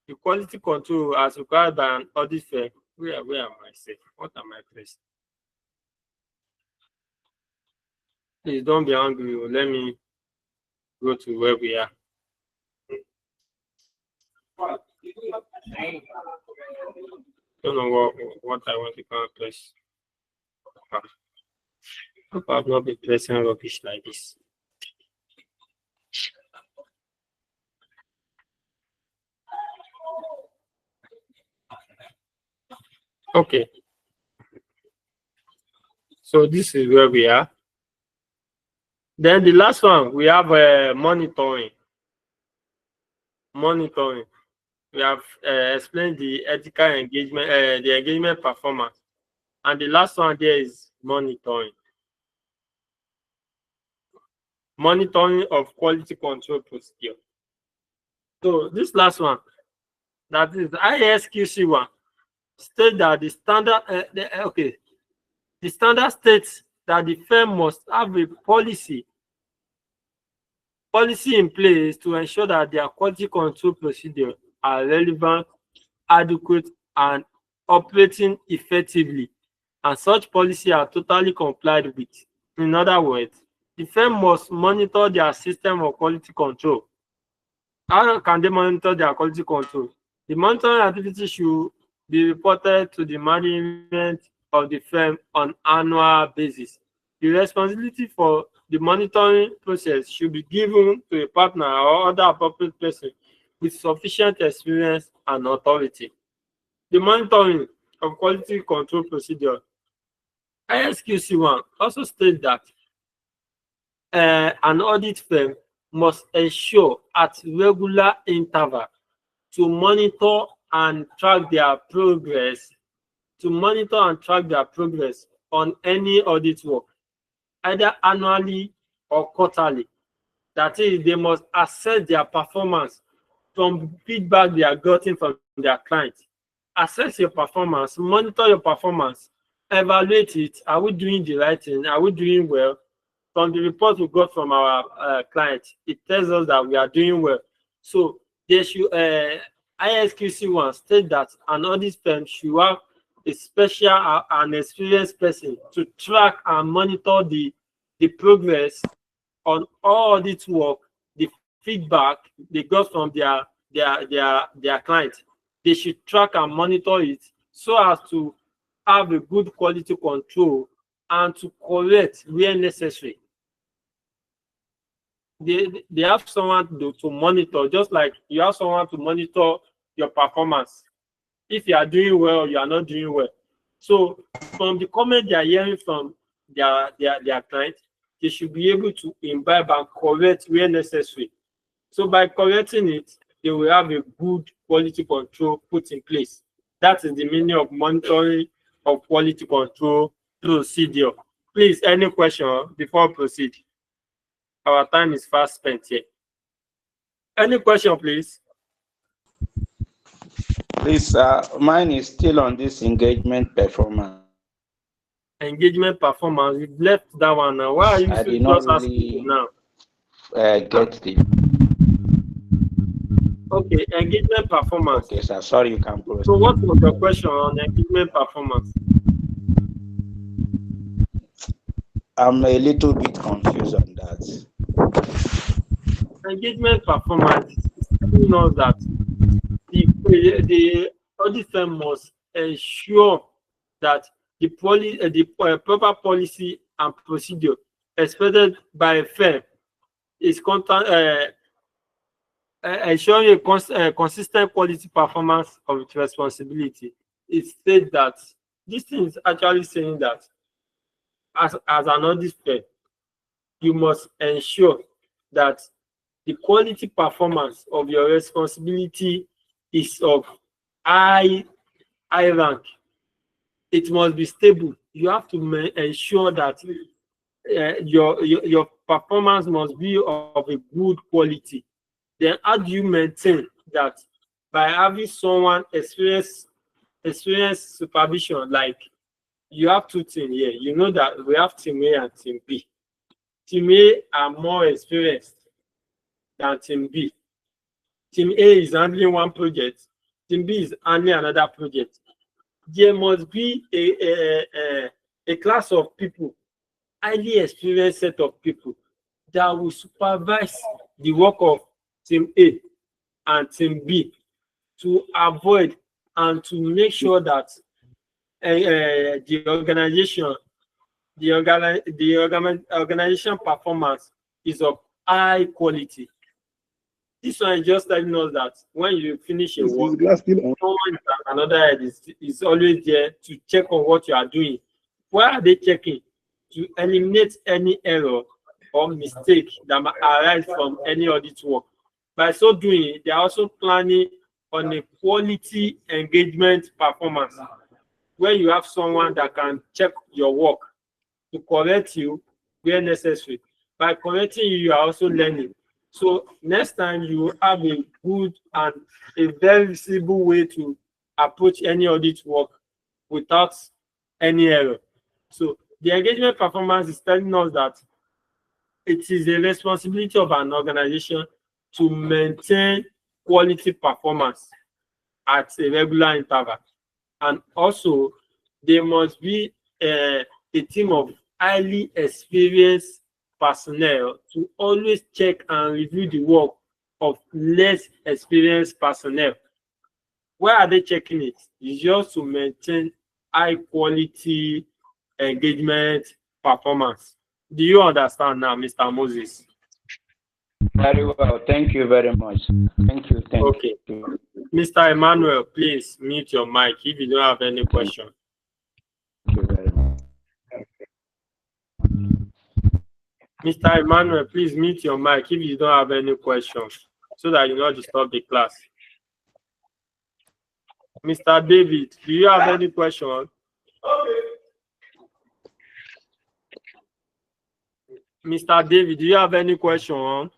The quality control as required by an audit firm. Where am I safe? What am I pressing? Please don't be angry. Let me go to where we are. Don't know what I want to press. Hope I've not been pressing rubbish like this. Okay. So this is where we are. Then the last one, we have monitoring. Monitoring. We have explained the ethical engagement, the engagement performance. And the last one there is monitoring. Monitoring of quality control procedure. So this last one, that is the ISQC 1, state that the standard, the standard states that the firm must have a policy in place to ensure that their quality control procedures are relevant, adequate, and operating effectively, and such policy are totally complied with. In other words, the firm must monitor their system of quality control. How can they monitor their quality control? The monitoring activity should be reported to the management of the firm on annual basis. The responsibility for the monitoring process should be given to a partner or other appropriate person with sufficient experience and authority. The monitoring of quality control procedure, ISQC 1, also states that an audit firm must ensure at regular interval to monitor and track their progress, on any audit work, either annually or quarterly. That is, they must assess their performance from feedback they are getting from their clients. Assess your performance, monitor your performance, evaluate it. Are we doing the right thing? Are we doing well? From the report we got from our clients, it tells us that we are doing well. So they should, ISQC 1 state that an audit firm should have a special and experienced person to track and monitor the progress on all audit work, the feedback they got from their clients. They should track and monitor it so as to have a good quality control and to correct where necessary. They have someone to monitor, just like you have someone to monitor your performance. If you are doing well, you are not doing well. So from the comment they are hearing from their clients, they should be able to imbibe and correct where necessary. So by correcting it, they will have a good quality control put in place. That is the meaning of monitoring of quality control procedure. Please, any question before I proceed? Our time is fast spent here. Any question, please? Please, mine is still on this engagement performance. Engagement performance, we've left that one now. Why are you I did just not asking really now? get the. Okay, engagement performance. Okay, sir. Sorry, you can proceed. So what was your question on engagement performance? I'm a little bit confused on that. Engagement performance is telling us that the audit firm must ensure that the proper policy and procedure expected by a firm is ensuring a consistent quality performance of its responsibility. It states that this thing is actually saying that as an audit firm, you must ensure that the quality performance of your responsibility is of high rank. It must be stable. You have to ensure that your performance must be of a good quality. Then how do you maintain that? By having someone experience supervision. Like, you have two things here. You know that we have team A and team B. Team A are more experienced than team B. Team A is handling one project, team B is handling another project. There must be a class of people, highly experienced set of people that will supervise the work of team A and team B to avoid and to make sure that the organization performance is of high quality. This one is just telling us that when you finish a work, someone at another head is always there to check on what you are doing. Why are they checking? To eliminate any error or mistake that might arise from any audit work. By so doing, they are also planning on a quality engagement performance, where you have someone that can check your work to correct you where necessary. By correcting you, you are also learning. So next time you have a good and a very visible way to approach any audit work without any error. So the engagement performance is telling us that it is a responsibility of an organization to maintain quality performance at a regular interval. And also, there must be a team of highly experienced personnel to always check and review the work of less experienced personnel. Why are they checking it? It's just to maintain high quality engagement performance. Do you understand now, Mr. Moses? Very well. Thank you very much. Thank you. Okay. Mr. Emmanuel, please mute your mic if you don't have any question. Thank you very much. Mr. Emmanuel, please mute your mic if you don't have any questions, so that you not disturb the class. Mr. David, do you have any question? Okay. Mr. David, do you have any question?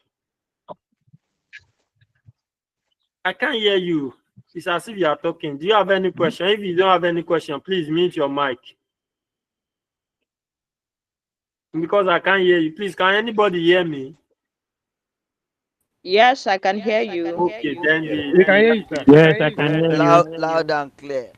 I can't hear you. It's as if you are talking. Do you have any question? If you don't have any question, please mute your mic. Because I can't hear you. Please, can anybody hear me? Yes, I can hear you. Okay, then We can hear you, sir. Yes, I can hear you. Loud and clear.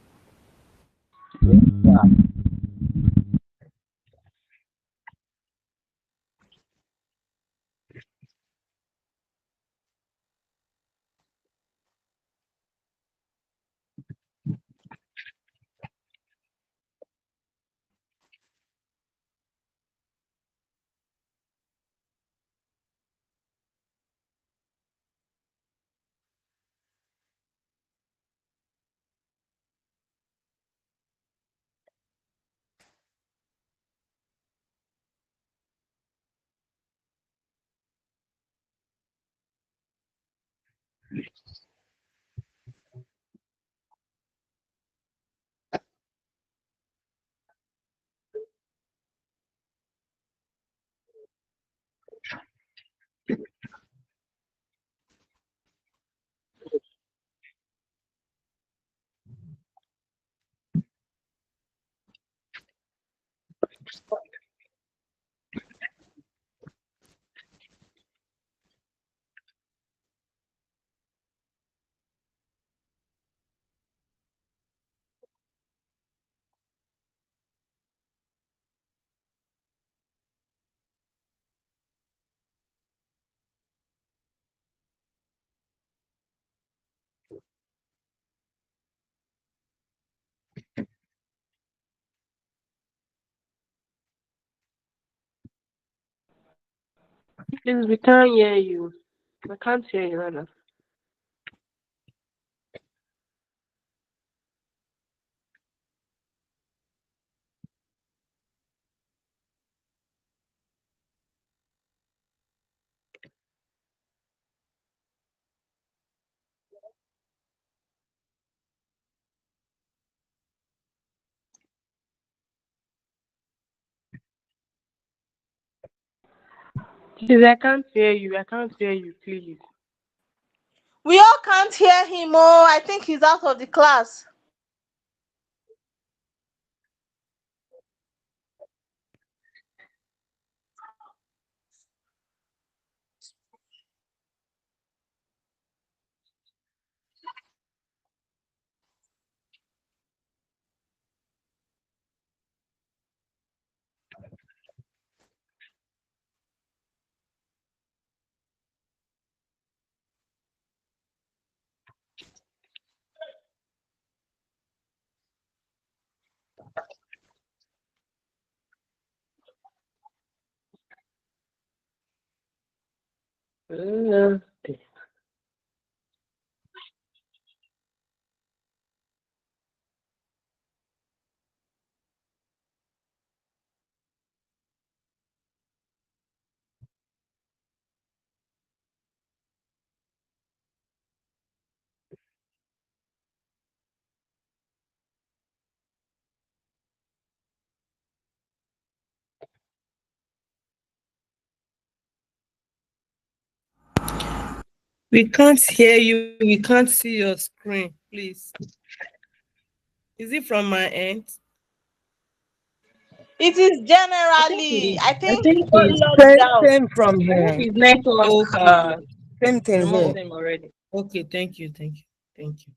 Please, we can't hear you. I can't hear you, Rana. Please, I can't hear you. I can't hear you, please. We all can't hear him. Oh, I think he's out of the class. We can't hear you. We can't see your screen, please. Is it from my end? It is generally. I think think got it's locked down. same from I here. think his network Okay. Same thing removed here. him already. Okay, thank you, thank you, thank you.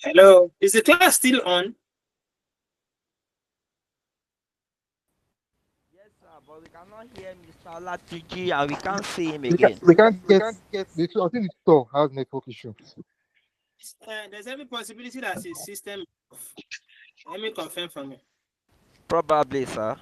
Hello, is the class still on? Yes, sir, but we cannot hear Mr. Latiji and we can't see him We again. can't get the I think the store has network issue. There's every possibility that the system. Let me confirm for me. Probably, sir.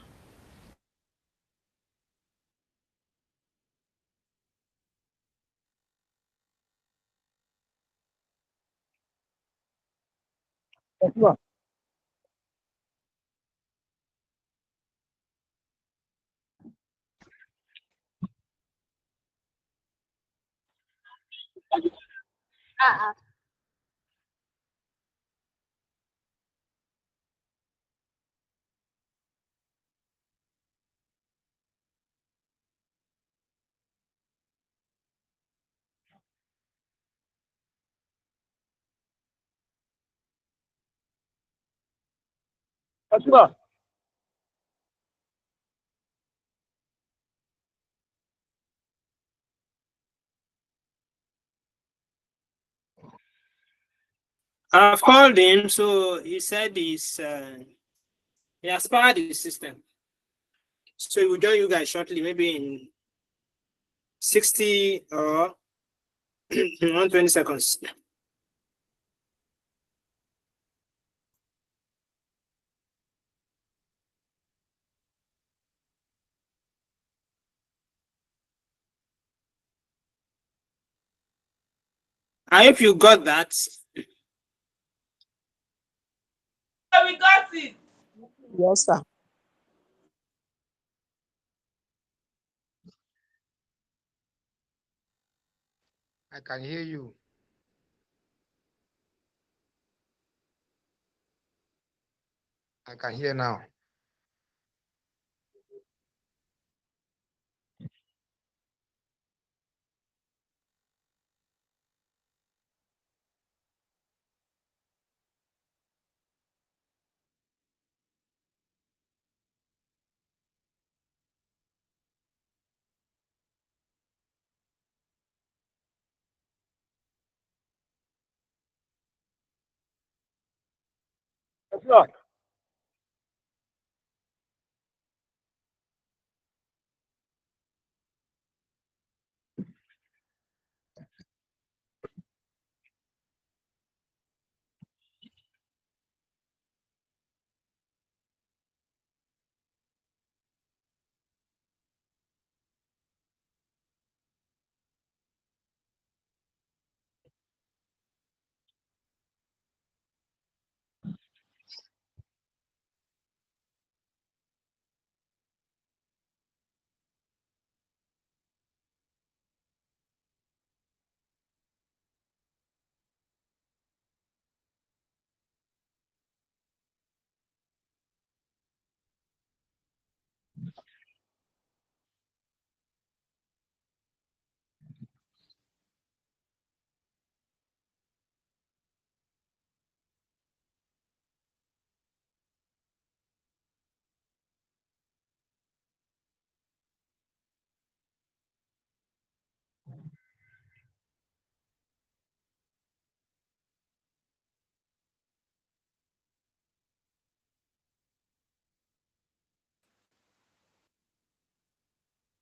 I've called him, so he said he has powered the system. So he will join you guys shortly, maybe in 60 or 120 seconds. I hope you got that. We got it. Yes, sir. I can hear you. I can hear now.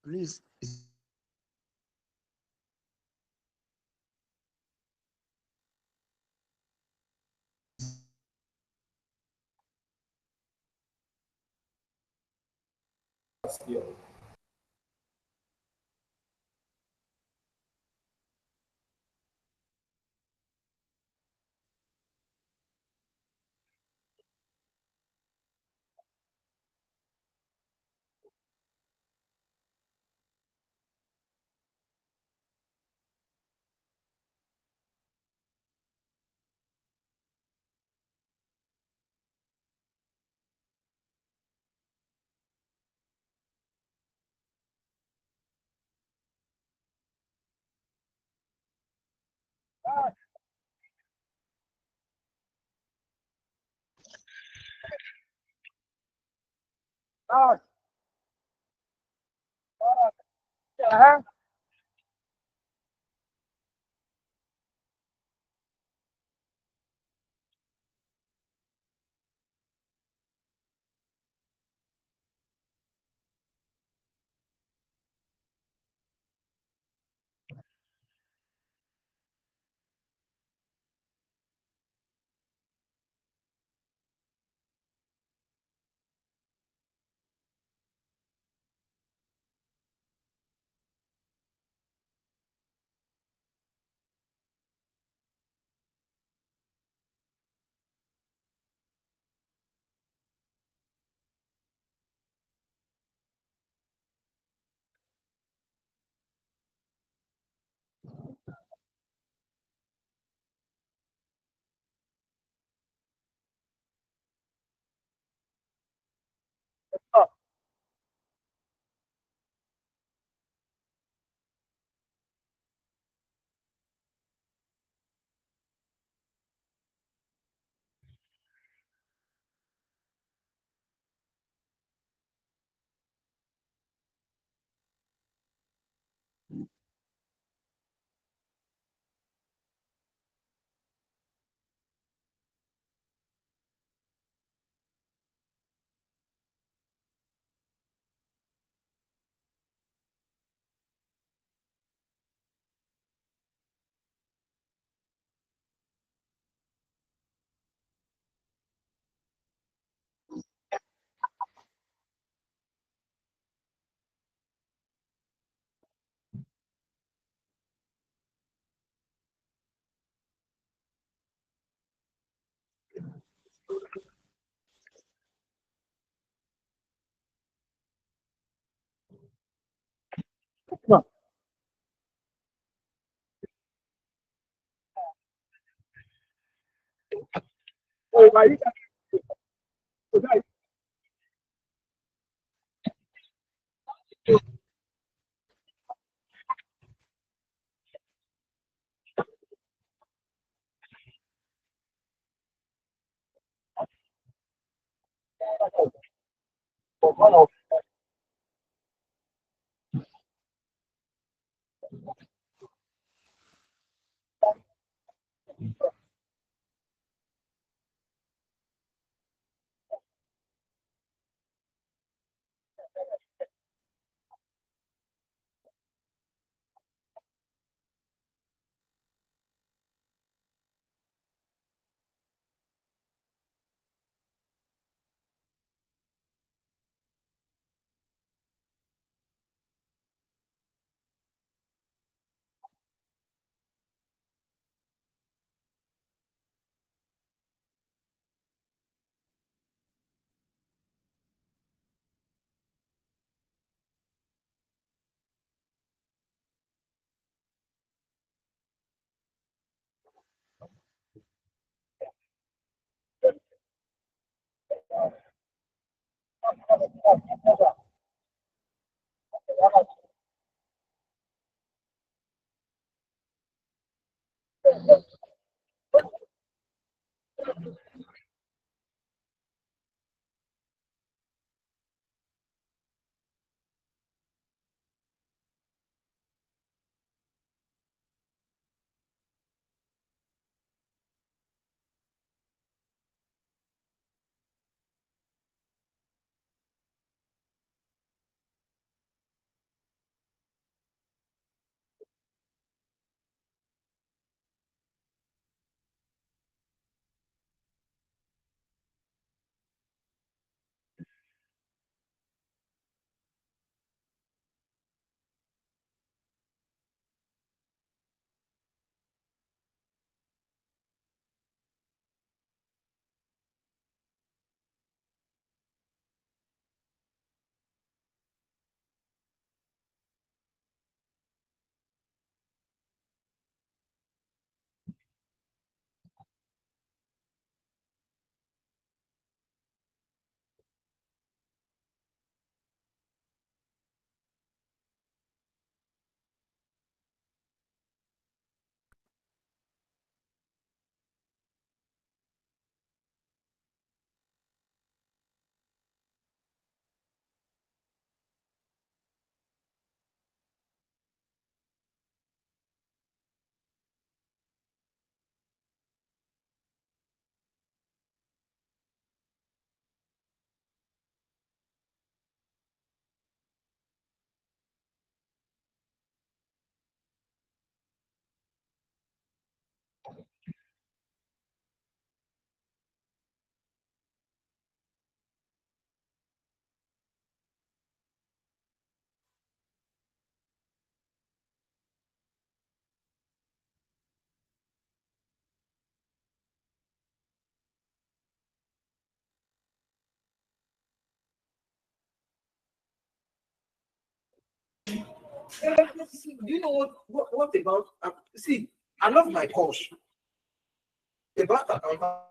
Please. Do you know what about? See, I love my course. About account.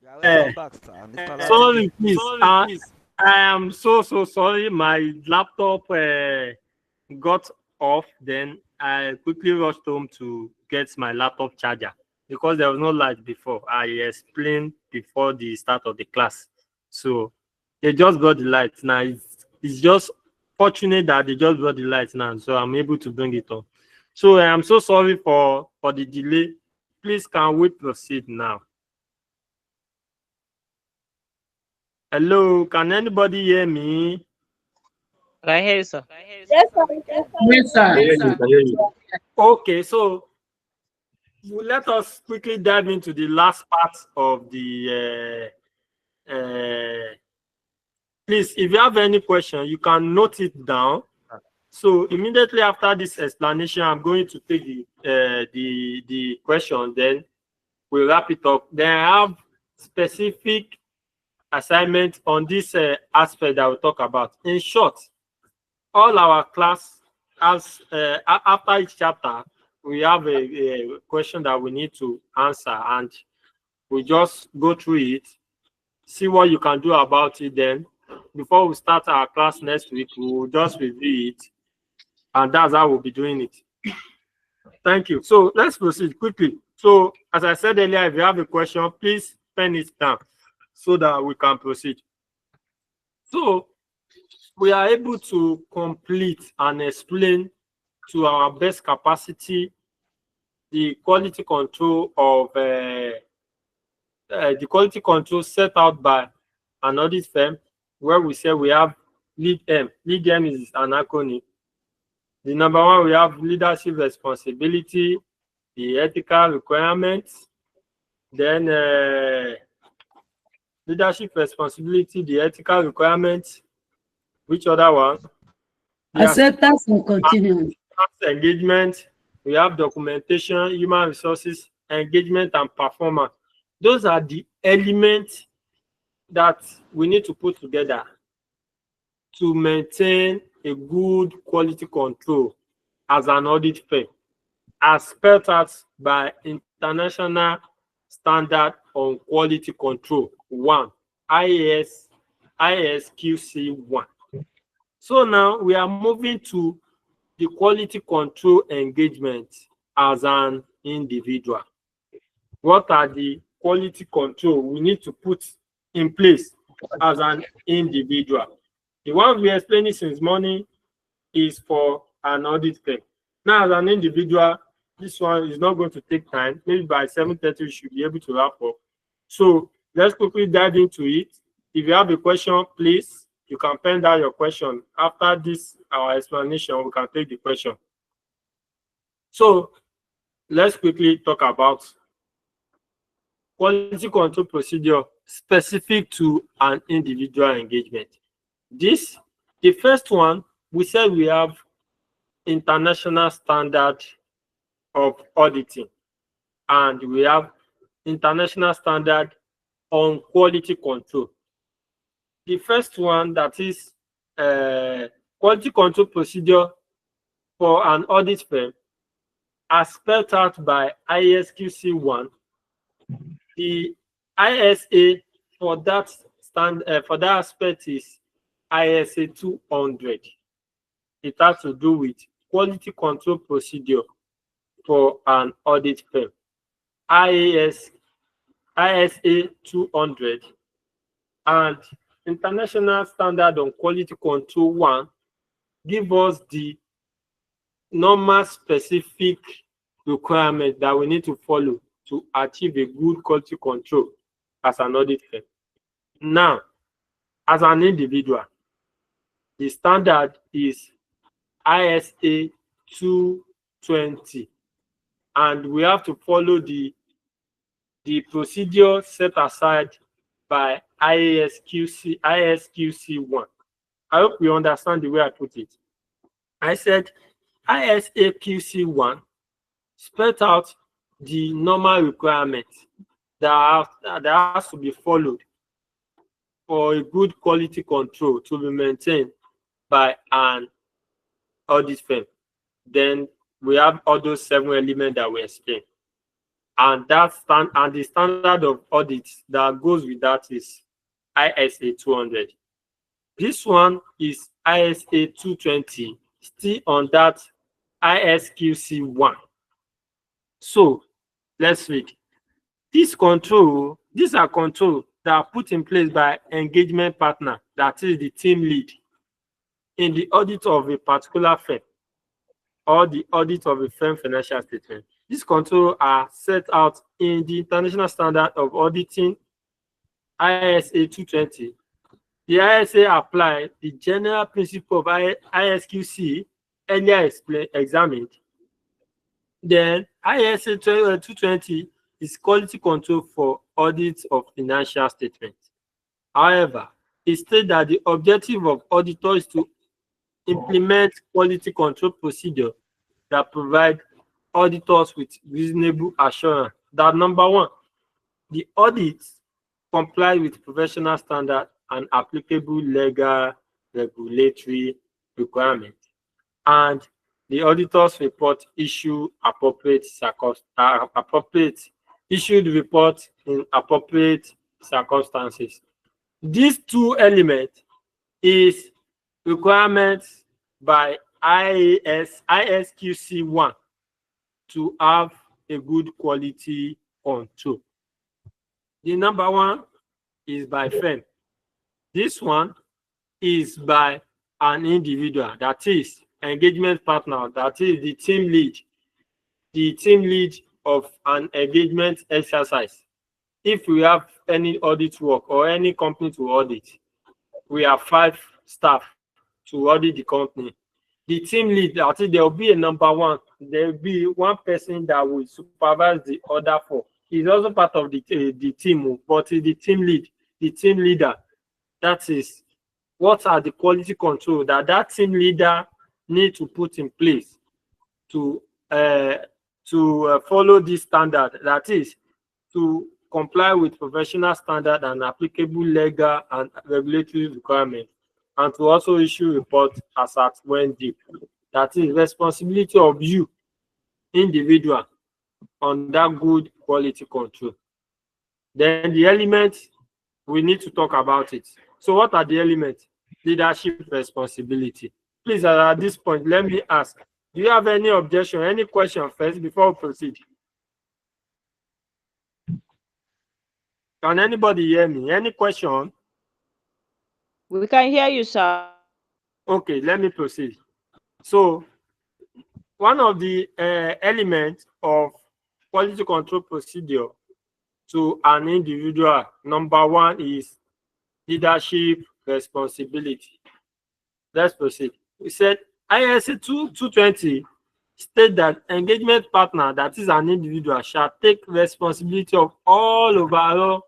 Welcome back, sir. Mr. Sorry, Latif. please. I am so sorry. My laptop got off. Then I quickly rushed home to get my laptop charger because there was no light before. I explained before the start of the class. So they just got the light now. It's just fortunate that they just got the light now, so I'm able to bring it on. So I am so sorry for the delay. Please, can we proceed now? Hello, can anybody hear me? I hear you, sir. Yes, sir. Yes, sir. Okay, so let us quickly dive into the last part of the please, if you have any question, you can note it down. So immediately after this explanation, I'm going to take the question, then we'll wrap it up. Then I have specific assignment on this aspect that we'll talk about. In short, all our class has after each chapter, we have a question that we need to answer, and we just go through it, see what you can do about it. Then before we start our class next week, we will just review it, and that's how we'll be doing it. Thank you. So let's proceed quickly. So as I said earlier, if you have a question, please pen it down so that we can proceed. So we are able to complete and explain to our best capacity the quality control of the quality control set out by an audit firm, where we say we have lead M. Lead M is an acronym. The number one, we have leadership responsibility, the ethical requirements, then leadership responsibility, the ethical requirements. Which other one? Acceptance and continuance. Engagement. We have documentation, human resources, engagement, and performance. Those are the elements that we need to put together to maintain a good quality control as an audit firm, as spelled out by International Standard on Quality Control 1, ISQC 1. So now we are moving to the quality control engagement as an individual. What are the quality control we need to put in place as an individual? The one we explained since morning is for an audit firm. Now, as an individual, this one is not going to take time. Maybe by 7:30 we should be able to wrap up. So let's quickly dive into it. If you have a question, please, you can pen down your question. After this, our explanation, we can take the question. So let's quickly talk about quality control procedure specific to an individual engagement. The first one, we said we have International Standard of Auditing, and we have International Standard on Quality Control. The first one, that is quality control procedure for an audit firm, as spelled out by ISQC 1. The ISA for that aspect is ISA 200. It has to do with quality control procedure for an audit firm. ISA 200 and International Standard on Quality Control 1 give us the normal specific requirement that we need to follow to achieve a good quality control as an audit firm. Now, as an individual, the standard is ISA 220, and we have to follow the procedure set aside by ISQC 1. I hope you understand the way I put it. I said ISQC 1 spelled out the normal requirements that has to be followed for a good quality control to be maintained by an audit firm. Then we have all those 7 elements that we explained. and the standard of audit that goes with that is ISA 200. This one is ISA 220, still on that ISQC 1. So let's read. These are controls that are put in place by engagement partner, that is the team lead, in the audit of a particular firm or the audit of a firm financial statement. These controls are set out in the International Standard of Auditing, ISA 220. The ISA applies the general principle of ISQC earlier examined. Then ISA 220 is quality control for audits of financial statements. However, it states that the objective of auditor is to implement quality control procedure that provide auditors with reasonable assurance that, number one, the audits comply with professional standard and applicable legal regulatory requirements, and the auditor's report issued issued report in appropriate circumstances. These two elements is requirements by ISQC 1 to have a good quality control. The number one is by firm. This one is by an individual, that is engagement partner, that is the team lead of an engagement exercise. If we have any audit work or any company to audit, we have 5 staff to audit the company. The team lead, I think there will be a number one. There will be one person that will supervise the other 4. He's also part of the team, but the team leader. That is, what are the quality control that team leader need to put in place to follow this standard, that is, to comply with professional standard and applicable legal and regulatory requirements, and to also issue report as at when due. That is responsibility of you, individual, on that good quality control. Then the elements, we need to talk about it. So what are the elements? Leadership responsibility. Please, at this point, let me ask, do you have any objection, any question first before we proceed? Can anybody hear me? Any question? We can hear you, sir. Okay, let me proceed. So, one of the elements of quality control procedure to an individual, number one is leadership responsibility. Let's proceed. We said ISA 220 state that engagement partner, that is an individual, shall take responsibility of all overall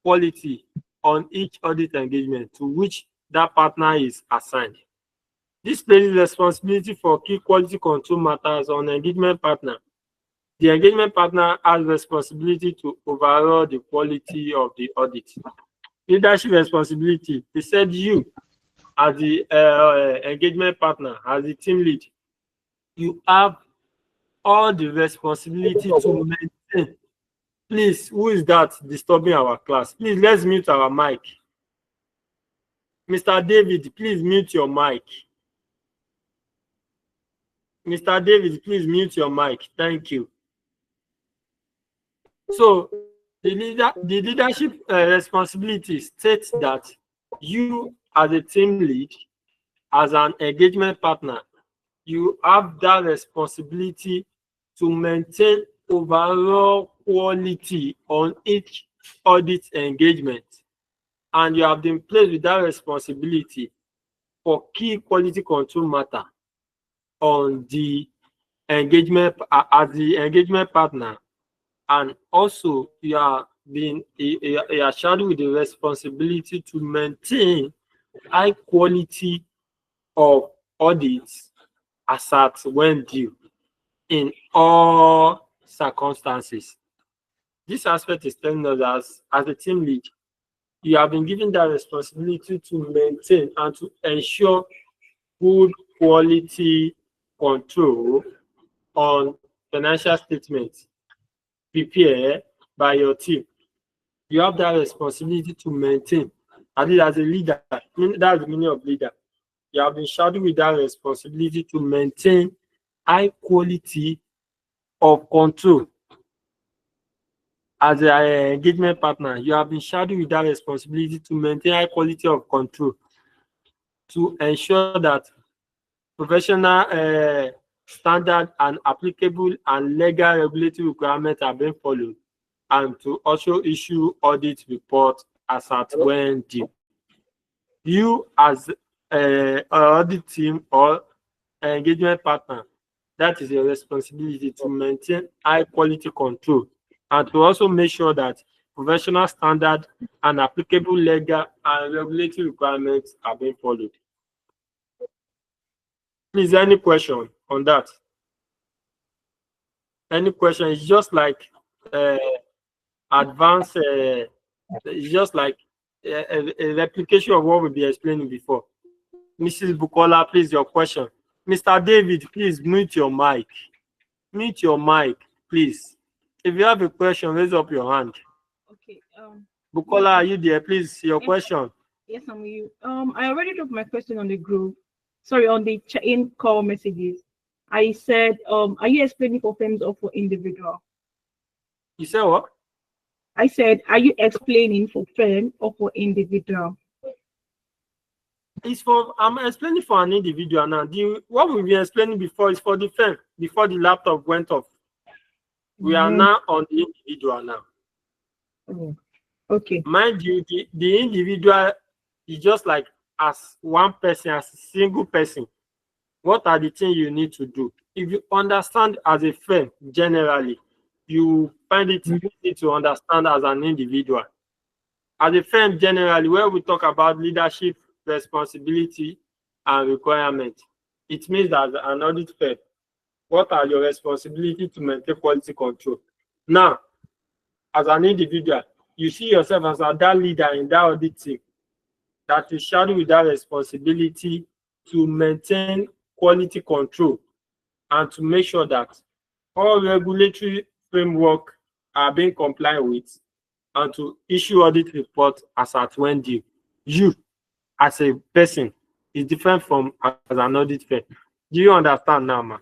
quality on each audit engagement to which that partner is assigned. This places responsibility for key quality control matters on engagement partner. The engagement partner has responsibility to overall the quality of the audit. Leadership responsibility, they said you, as the engagement partner, as the team lead, you have all the responsibility to maintain. Please, who is that disturbing our class? Please, let's mute our mic. Mr. David, please mute your mic. Mr. David, please mute your mic. Thank you. So, the leadership responsibility states that you, as a team lead, as an engagement partner, you have that responsibility to maintain overall quality on each audit engagement. And you have been placed with that responsibility for key quality control matter on the engagement as the engagement partner. And also you are shadowed with the responsibility to maintain high quality of audits as at when due in all circumstances. This aspect is telling us as a team lead, you have been given that responsibility to maintain and to ensure good quality control on financial statements prepared by your team, you have that responsibility to maintain. At least as a leader, that's the meaning of leader. You have been shadowed with that responsibility to maintain high quality of control. As an engagement partner, you have been shadowed with that responsibility to maintain high quality of control, to ensure that professional standard and applicable and legal regulatory requirements are being followed, and to also issue audit report as at when due. You as an audit team or engagement partner, that is your responsibility to maintain high quality control and to also make sure that professional standard and applicable legal and regulatory requirements are being followed. Please, any question on that? Any question? It's just like advanced, it's just like a replication of what we'll be explaining before. Mrs. Bukola, please, your question. Mr. David, please mute your mic. Mute your mic, please. If you have a question, raise up your hand. Okay. Bukola, are you there? Please, your question. Yes, I'm with you. I already dropped my question on the group. Sorry, on the in call messages. I said, are you explaining for firms or for individual? You said what? I said, are you explaining for firm or for individual? It's for, I'm explaining for an individual now. What we've been explaining before is for the firm, before the laptop went off. We are now on the individual now. Okay. Mind you, the individual is just like as one person, as a single person. What are the things you need to do? If you understand as a firm, generally, you find it easy to understand as an individual. As a firm, generally, where we talk about leadership, responsibility, and requirement, it means that as an audit firm, what are your responsibilities to maintain quality control? Now, as an individual, you see yourself as that leader in that audit team that is shadowed with that responsibility to maintain quality control and to make sure that all regulatory framework are being complied with and to issue audit report as at when due. You, as a person, is different from as an audit firm. Do you understand now, ma?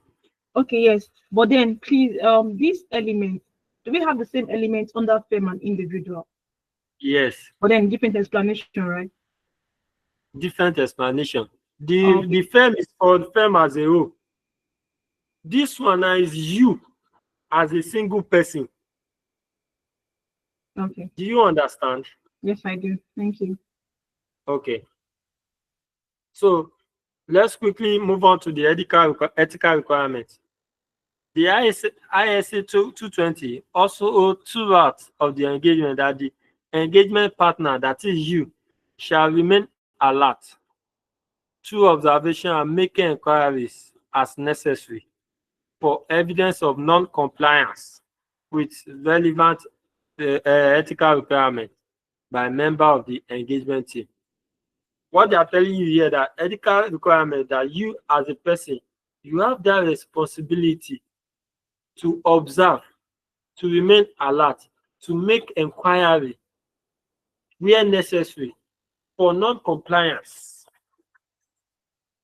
Okay, yes. But then, please, these elements, do we have the same elements under firm and individual? Yes. But then different explanation, right? Different explanation. The firm is for the firm as a whole. This one is you as a single person. Okay. Do you understand? Yes, I do. Thank you. Okay. So let's quickly move on to the ethical requirements. The ISA 220 also holds two parts of the engagement that the engagement partner, that is you, shall remain alert to observation and making inquiries as necessary for evidence of non-compliance with relevant ethical requirements by a member of the engagement team. What they are telling you here, that ethical requirement, that you as a person, you have that responsibility to observe, to remain alert, to make inquiry where necessary for non-compliance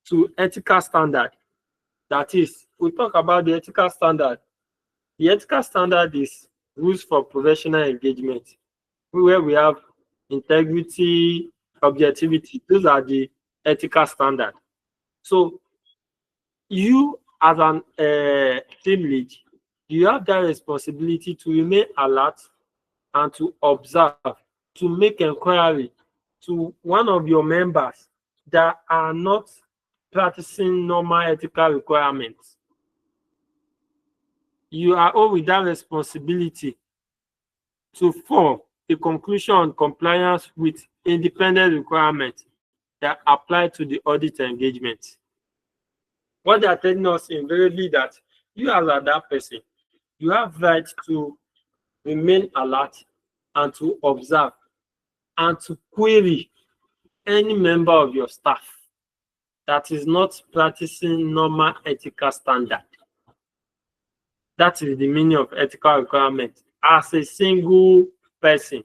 to ethical standard. That is, we talk about the ethical standard. The ethical standard is rules for professional engagement, where we have integrity, objectivity. Those are the ethical standard. So you as an team lead, you have that responsibility to remain alert and to observe, to make inquiry to one of your members that are not practicing normal ethical requirements. You are all with that responsibility to form a conclusion on compliance with independent requirements that apply to the audit engagement. What they are telling us invariably that you as that person, you have right to remain alert and to observe and to query any member of your staff that is not practicing normal ethical standard. That is the meaning of ethical requirement as a single person.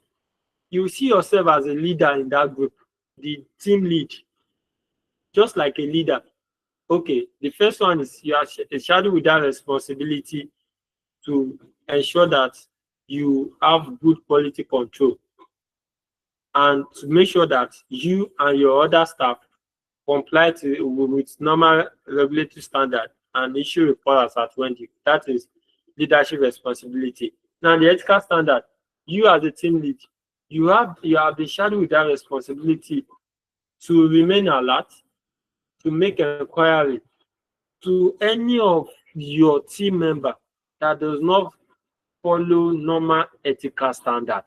You see yourself as a leader in that group, the team lead, just like a leader. Okay, the first one is you are shadowed with that responsibility to ensure that you have good quality control and to make sure that you and your other staff comply with normal regulatory standard and issue reports at when due. That is leadership responsibility. Now, the ethical standard, you as a team lead, you have been shadowed with that responsibility to remain alert, to make an inquiry to any of your team member that does not follow normal ethical standard.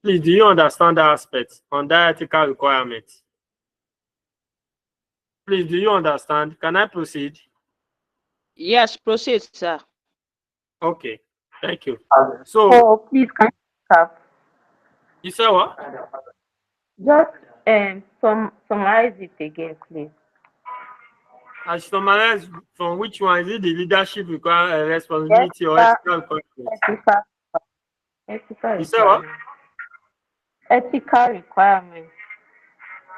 Please, do you understand that aspect on that ethical requirement? Please, do you understand? Can I proceed? Yes, proceed, sir. Okay, thank you. So, please, can you stop? You said what? Just summarize it again, please. I summarize from which one? Is it the leadership responsibility or ethical requirement? Ethical You said what? Ethical requirements.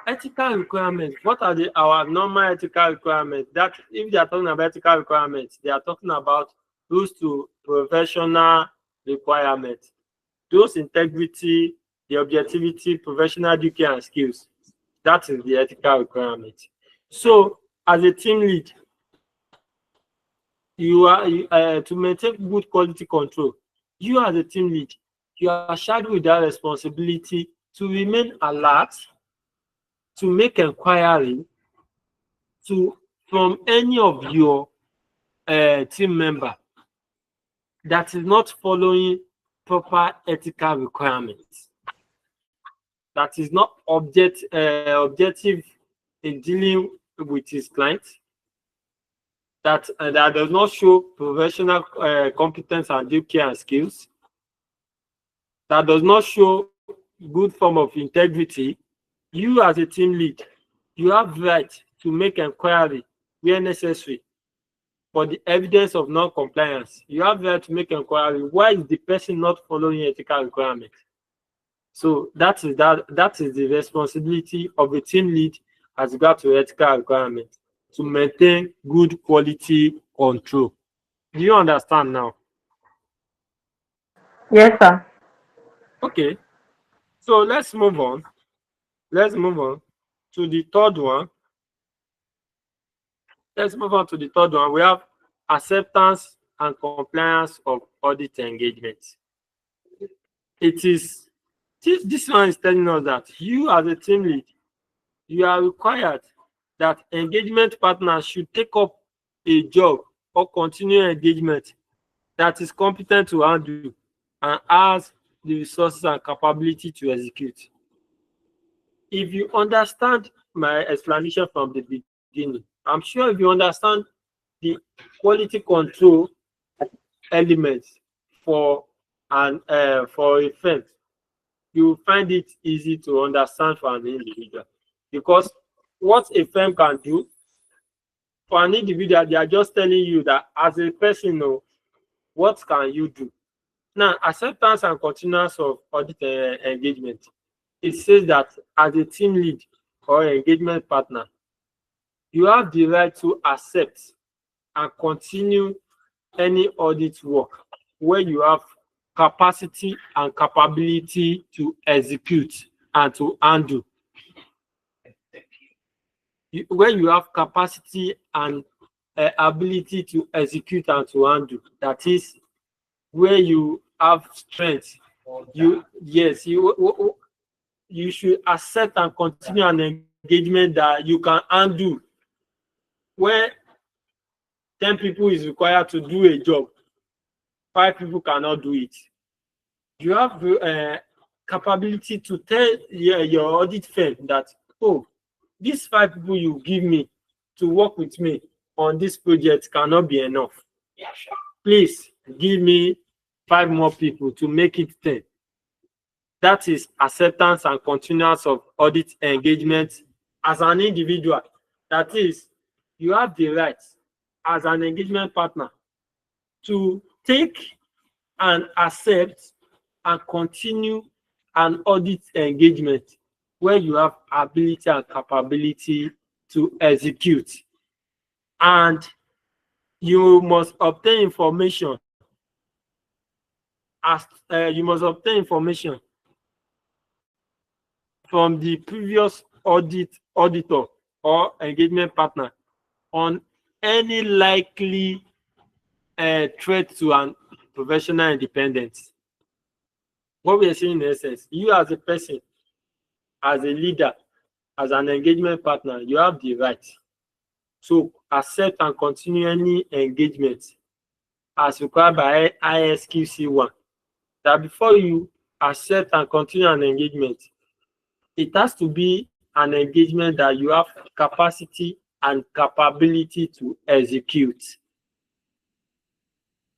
Ethical requirements. What are our normal ethical requirements? That if they are talking about ethical requirements, they are talking about rules to professional requirements. Those integrity, the objectivity, professional duty and skills. That is the ethical requirement. So, as a team lead, you are to maintain good quality control. You as a team lead, you are shadowed with that responsibility to remain alert, to make inquiry from any of your team member that is not following proper ethical requirements, that is not objective in dealing with his client, that does not show professional competence and due care and skills, that does not show good form of integrity. You as a team lead, you have right to make inquiry where necessary for the evidence of non-compliance. You have right to make inquiry. Why is the person not following ethical requirements? So that is the responsibility of a team lead as regard to ethical requirements, to maintain good quality control. Do you understand now? Yes, sir. Okay. So let's move on. Let's move on to the third one. Let's move on to the third one. We have acceptance and compliance of audit engagement. This one is telling us that you as a team lead, you are required that engagement partners should take up a job or continue engagement that is competent to handle and has the resources and capability to execute. If you understand my explanation from the beginning, I'm sure if you understand the quality control elements for a firm, you find it easy to understand for an individual. Because what a firm can do for an individual, they are just telling you that as a person, what can you do? Now, acceptance and continuance of audit engagement. It says that as a team lead or engagement partner, you have the right to accept and continue any audit work where you have capacity and capability to execute and to handle. Where you have capacity and ability to execute and to handle, that is where you have strength. You should accept and continue an engagement that you can handle. Where 10 people is required to do a job, 5 people cannot do it. You have capability to tell your audit firm that, oh, these 5 people you give me to work with me on this project cannot be enough. Please give me 5 more people to make it 10. That is acceptance and continuance of audit engagement as an individual. That is, you have the right as an engagement partner to take and accept and continue an audit engagement where you have ability and capability to execute. And you must obtain information from the previous auditor or engagement partner on any likely threat to an professional independence. What we are saying in essence, you as a person, as a leader, as an engagement partner, you have the right to accept and continue any engagement as required by ISQC 1. That before you accept and continue an engagement, it has to be an engagement that you have capacity and capability to execute.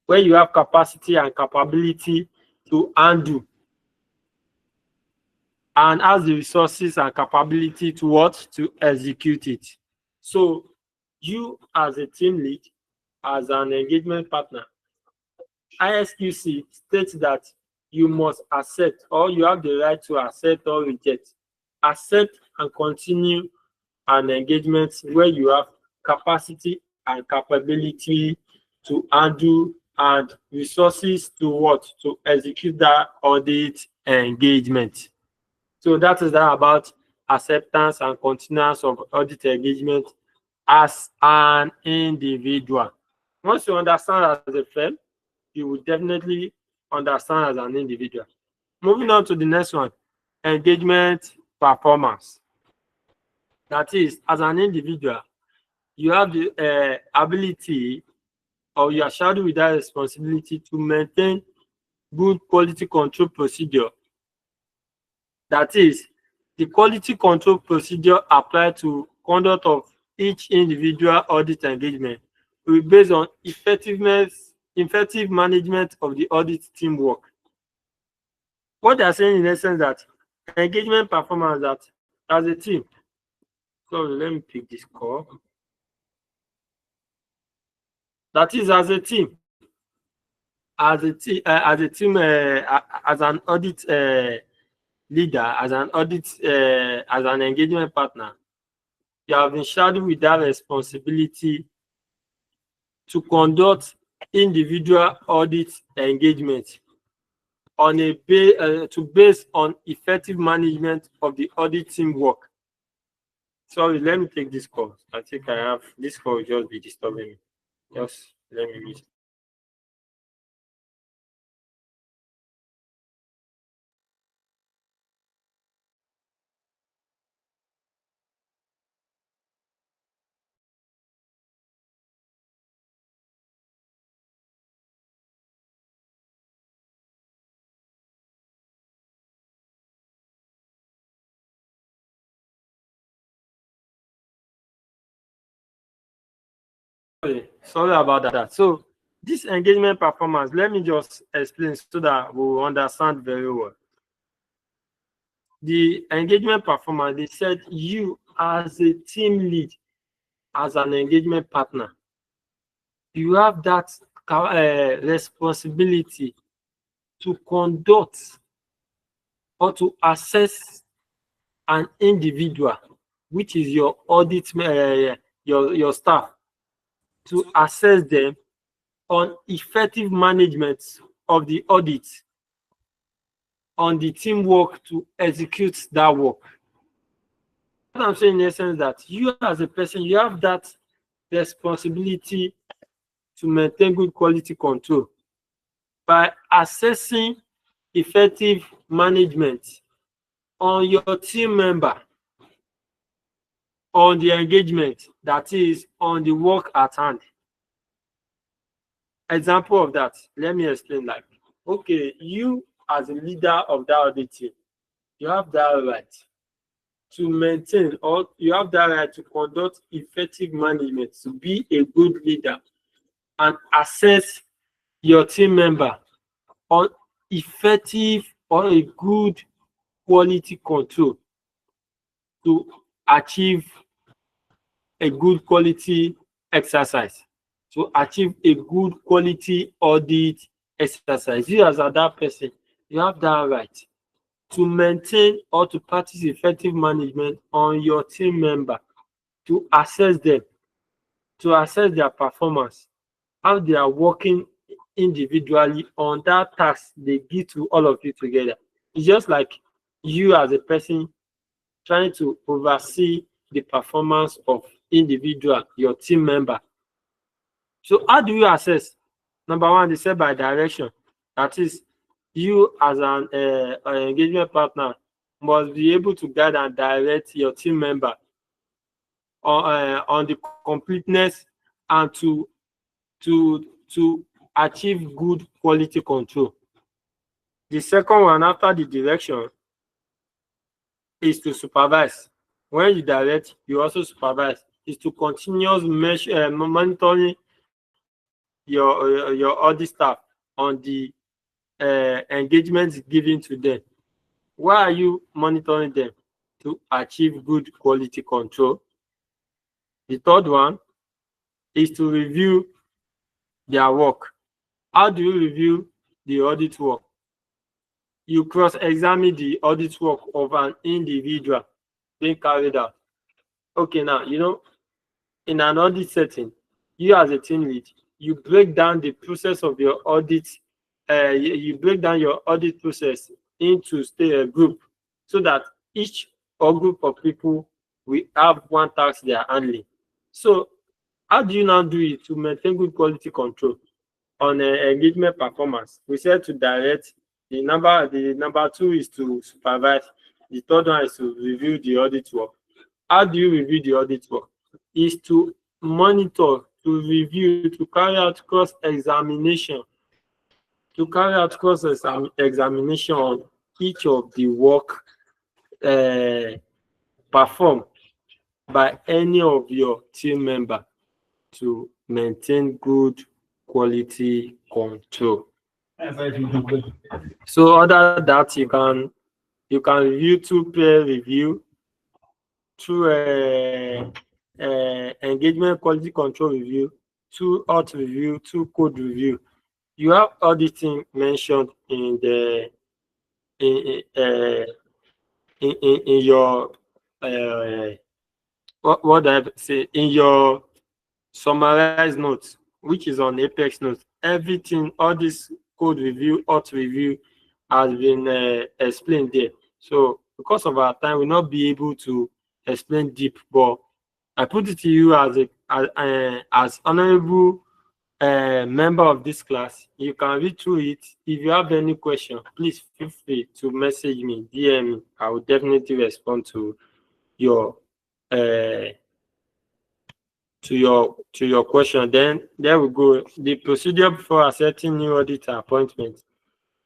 Where you have capacity and capability to undo, and has the resources and capability to what? To execute it. So you as a team lead, as an engagement partner, ISQC states that you must accept, or you have the right to accept or reject, accept and continue an engagement where you have capacity and capability to undo and resources to what? To execute that audit engagement. So that is that about acceptance and continuance of audit engagement as an individual. Once you understand as a firm, you will definitely understand as an individual. Moving on to the next one, engagement performance. That is, as an individual, you have the ability, or you are shadowed with that responsibility to maintain good quality control procedure. That is, the quality control procedure applied to conduct of each individual audit engagement will be based on effective management of the audit teamwork. What they are saying in essence that engagement performance that as a team. So let me pick this call. That is, as a team, as an audit leader, as an engagement partner, you have been shadowed with that responsibility to conduct individual audit engagement on based on effective management of the audit team work. Sorry, let me take this call. I think I have this call will just be disturbing me. Just let me read. Sorry about that. So this engagement performance, let me just explain so that we will understand very well. The engagement performance, they said you as a team lead, as an engagement partner, you have that responsibility to conduct or to assess an individual, which is your audit, your staff, to assess them on effective management of the audit, on the teamwork to execute that work. What I'm saying in essence that you as a person, you have that responsibility to maintain good quality control by assessing effective management on your team member, on the engagement, that is on the work at hand. Example of that, let me explain. Like, okay, you as a leader of that audit team, you have that right to maintain, or you have that right to conduct effective management, to be a good leader and assess your team member on effective or a good quality control to achieve a good quality exercise, to achieve a good quality audit exercise. You as that person, you have that right to maintain or to practice effective management on your team member, to assess them, to assess their performance, how they are working individually on that task they give to all of you together. It's just like you as a person trying to oversee the performance of individual, your team member. So how do you assess? Number one, they said by direction. That is, you as an engagement partner must be able to guide and direct your team member on the completeness and to achieve good quality control. The second one after the direction is to supervise. When you direct, you also supervise. Is to continuous monitoring your audit staff on the engagements given to them. Why are you monitoring them? To achieve good quality control. The third one is to review their work. How do you review the audit work? You cross-examine the audit work of an individual being carried out. Okay, now, in an audit setting, you as a team lead, you break down the process of your audit. You break down your audit process into a group so that each or group of people will have one task they are handling. So how do you now do it to maintain good quality control on engagement performance? We said to direct. The number two is to supervise. The third one is to review the audit work. How do you review the audit work? Is to monitor, to review, to carry out cross-examination, on each of the work performed by any of your team member to maintain good quality control. So other than that, you can review through peer review, through engagement quality control review, through auth review, through code review. You have auditing mentioned in the in your what I say in your summarized notes, which is on Apex notes. Everything, all this code review, auth review has been explained there. So because of our time, we'll not be able to explain deep, but I put it to you as honorable member of this class. You can read through it. If you have any question, please feel free to message me, DM me. I will definitely respond to your question. Then there we go. The procedure before accepting new auditor appointment.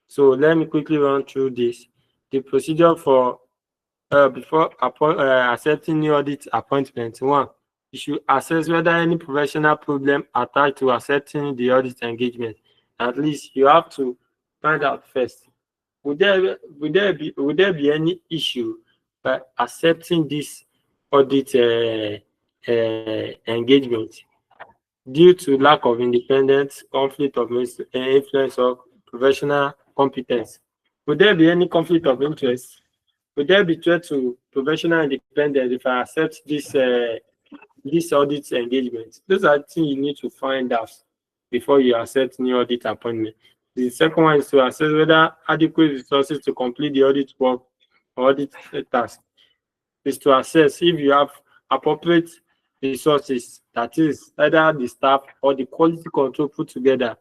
So let me quickly run through this. The procedure for before accepting new audit appointment. One, you should assess whether any professional problem attached to accepting the audit engagement. At least you have to find out first. Would there be any issue by accepting this audit engagement due to lack of independence, conflict of influence, or professional competence? Would there be any conflict of interest? Would there be threat to professional independence if I accept this audit engagement? Those are things you need to find out before you accept new audit appointment. The second one is to assess whether adequate resources to complete the audit work or audit task. Is to assess if you have appropriate resources, that is either the staff or the quality control put together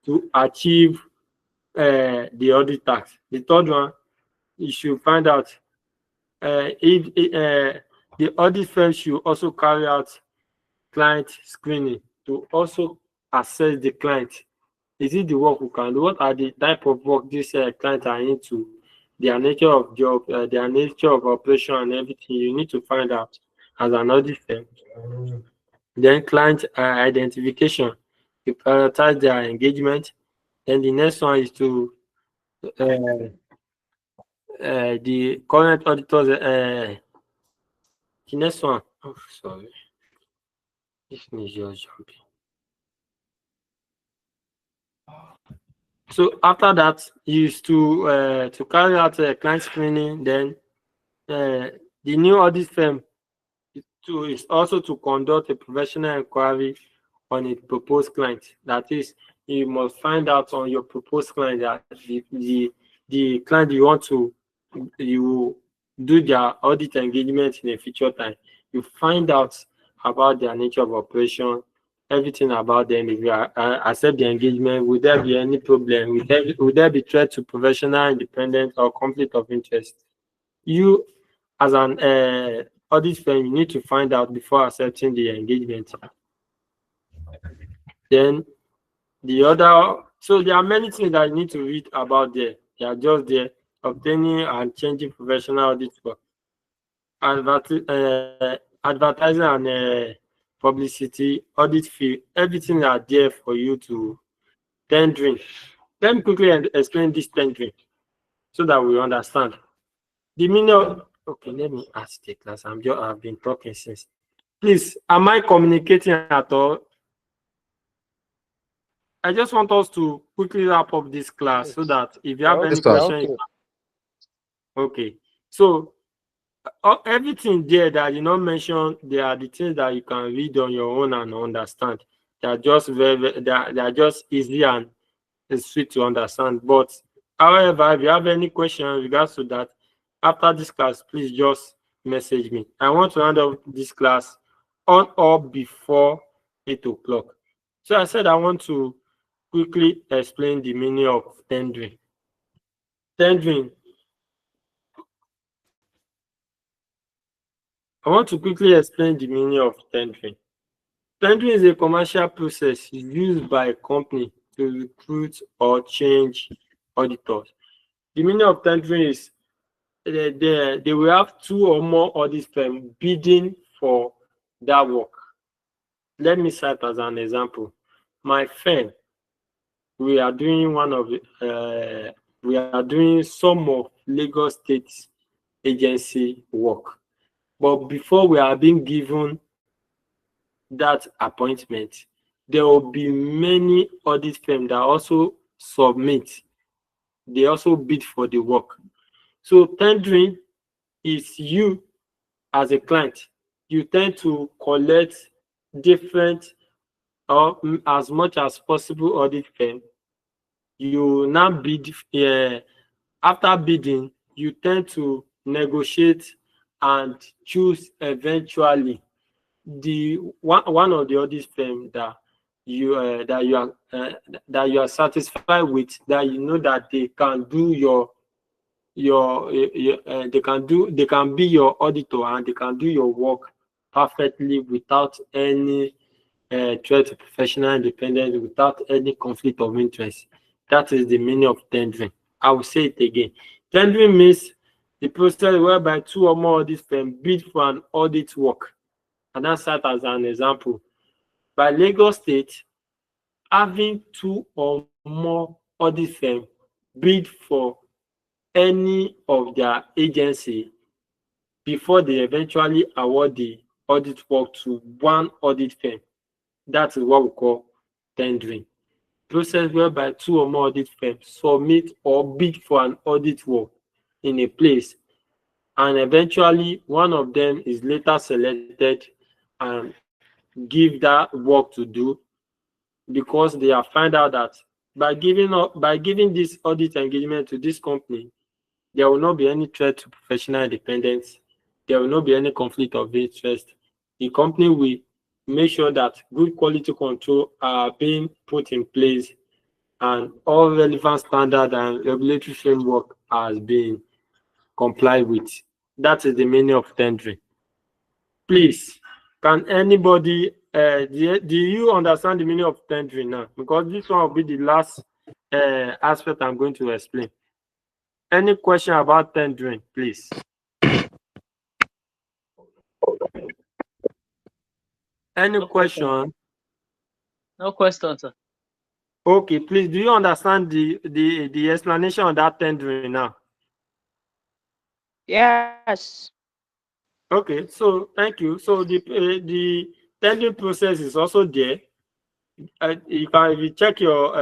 to achieve the audit task. The third one, you should find out if the audit firm should also carry out client screening to also assess the client. Is it the work we can do? What are the type of work these clients are into? Their nature of job, their nature of operation, and everything. You need to find out as an audit firm. Then client identification. You prioritize their engagement. Then the next one is to the current auditors. The next one. Oh, sorry. This is just jumping. So after that, you used to carry out a client screening. Then the new audit firm is also to conduct a professional inquiry on a proposed client. That is, you must find out on your proposed client that the client you want to do their audit engagement in a future time. You find out about their nature of operation, everything about them. If you accept the engagement, would there be any problem? Would there be threat to professional independence or conflict of interest? You, as an audit firm, you need to find out before accepting the engagement. Then so there are many things that you need to read about there. They are just there: obtaining and changing professional audit work, advertising and publicity, audit fee, everything are there for you to tendering. Let me quickly explain this tendering so that we understand. The meaning of, okay, let me ask the class. I've been talking since. Please, am I communicating at all? I just want us to quickly wrap up this class so that if you have any questions, okay. So everything there that you not mention, they are the things that you can read on your own and understand. They are just they are just easy and it's sweet to understand. But however, if you have any question in regards to that, after this class, please just message me. I want to hand off this class on or before 8 o'clock. So I said I want to quickly explain the meaning of tendering. Tendering. I want to quickly explain the meaning of tendering. Tendering is a commercial process used by a company to recruit or change auditors. The meaning of tendering is they will have 2 or more audit firms bidding for that work. Let me cite as an example. My firm, we are doing some of Lagos State agency work. But before we are being given that appointment, there will be many audit firms that also submit. They also bid for the work. So tendering is you as a client. You tend to collect different or as much as possible audit firm. You now bid. After bidding, you tend to negotiate and choose eventually the one of the audit firm that you are satisfied with, that you know that they can do they can be your auditor and they can do your work perfectly without any threat to professional independence, without any conflict of interest. That is the meaning of tendering. I will say it again. Tendering means the process whereby 2 or more audit firms bid for an audit work. And that's that as an example. By Lagos State, having 2 or more audit firms bid for any of their agency before they eventually award the audit work to one audit firm. That is what we call tendering. Process whereby 2 or more audit firms submit or bid for an audit work in a place, and eventually one of them is later selected and give that work to do, because they have found out that by giving this audit engagement to this company, there will not be any threat to professional independence. There will not be any conflict of interest. The company will make sure that good quality control are being put in place and all relevant standard and regulatory framework has been complied with. That is the meaning of tendering. Please, can anybody, do you understand the meaning of tendering now? Because this one will be the last aspect I'm going to explain. Any question about tendering, please? Any question? No question, sir. Okay, please, do you understand the explanation of that tendering now? Yes. Okay, so thank you. So the tendering process is also there. If you check your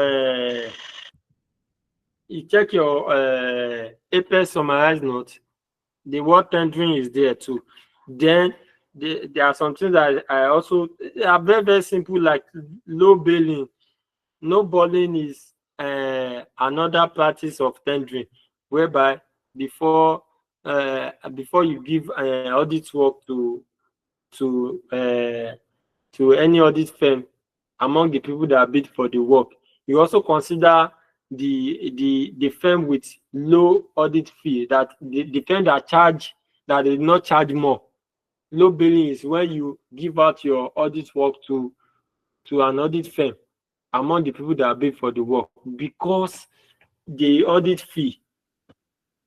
you check your APEX summarized note, the word tendering is there too. Then there are some things that I also, they are very, very simple, like low billing. No billing is another practice of tendering, whereby before you give audit work to any audit firm, among the people that bid for the work, you also consider the firm with low audit fee, that the firm that did not charge more. Low billing is when you give out your audit work to an audit firm among the people that bid for the work, because the audit fee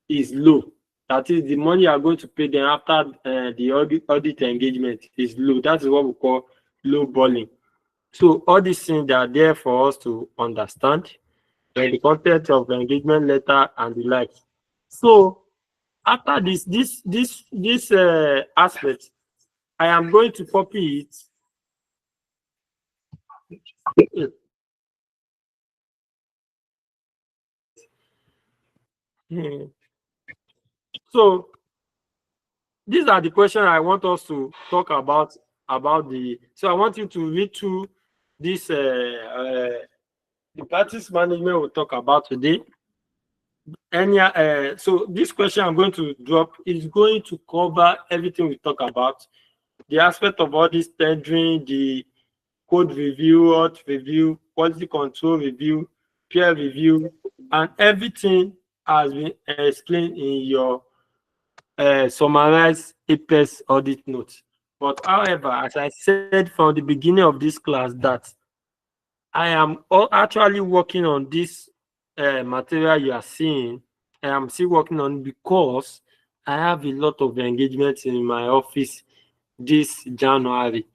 is low. That is, the money you are going to pay them after the audit engagement is low. That is what we call low billing. So all these things are there for us to understand, the content of the engagement letter and the like. So after this aspect, I am going to copy it. So these are the questions I want us to talk about the. So I want you to read through this the practice management we'll talk about today. So this question I'm going to drop is going to cover everything we talk about, the aspect of all this tendering, the code review, audit review, quality control review, peer review, and everything has been explained in your summarized APEX audit notes. But however, as I said from the beginning of this class, that I am actually working on this material you are seeing. I am still working on, because I have a lot of engagements in my office this January.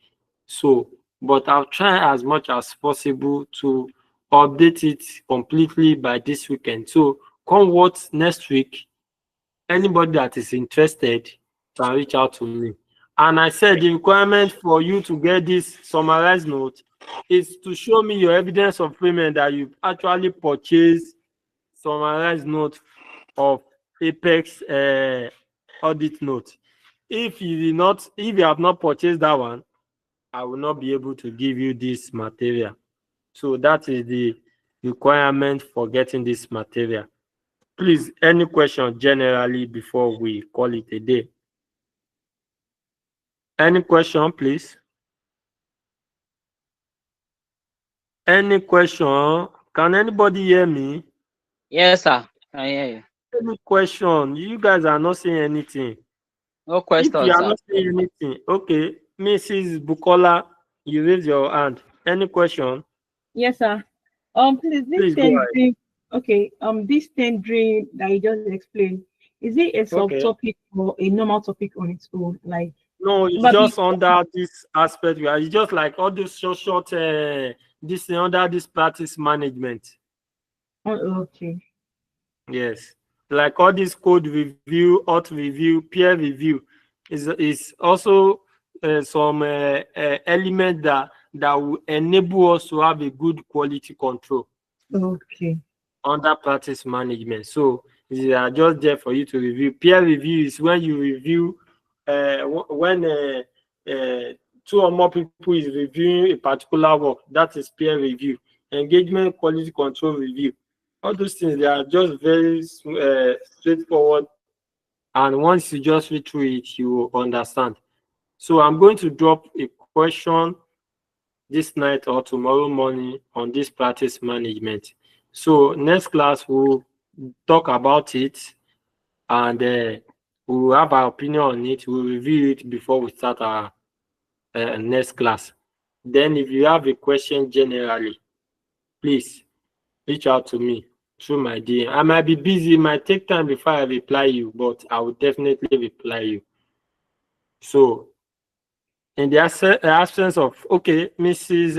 So, but I'll try as much as possible to update it completely by this weekend. So come what next week, anybody that is interested can reach out to me. And I said the requirement for you to get this summarized note is to show me your evidence of payment that you actually purchased summarized note of APEX audit note. If you have not purchased that one, I will not be able to give you this material. So that is the requirement for getting this material. Please, any question generally before we call it a day? Any question, please? Any question? Can anybody hear me? Yes, sir. I hear you. Any question? You guys are not saying anything. No question, If you are sir. not saying anything, okay. Mrs. Bukola, you raise your hand. Any question? Yes, sir. Please, Please go ahead. tendering. Okay. This tendering that you just explained, is it a subtopic or a normal topic on its own? Like, no, it's just under this aspect. It's just like all those short this under this practice management. Oh, okay. Yes, like all this code review, auth review, peer review is also some element that will enable us to have a good quality control. Okay. Under practice management. So they are just there for you to review. Peer review is when you review when two or more people is reviewing a particular work. That is peer review. Engagement quality control review. All those things, they are just very straightforward, and once you just read through it, you will understand. So I'm going to drop a question this night or tomorrow morning on this practice management. So next class we'll talk about it, and we'll have our opinion on it. We'll review it before we start our next class. Then if you have a question generally, please reach out to me through my DM. I might be busy, it might take time before I reply you, but I will definitely reply you. So in the absence of, okay, Mrs.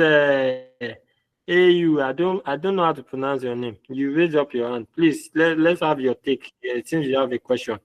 AU, I don't know how to pronounce your name. You raise up your hand. Please, let's have your take. It seems you have a question.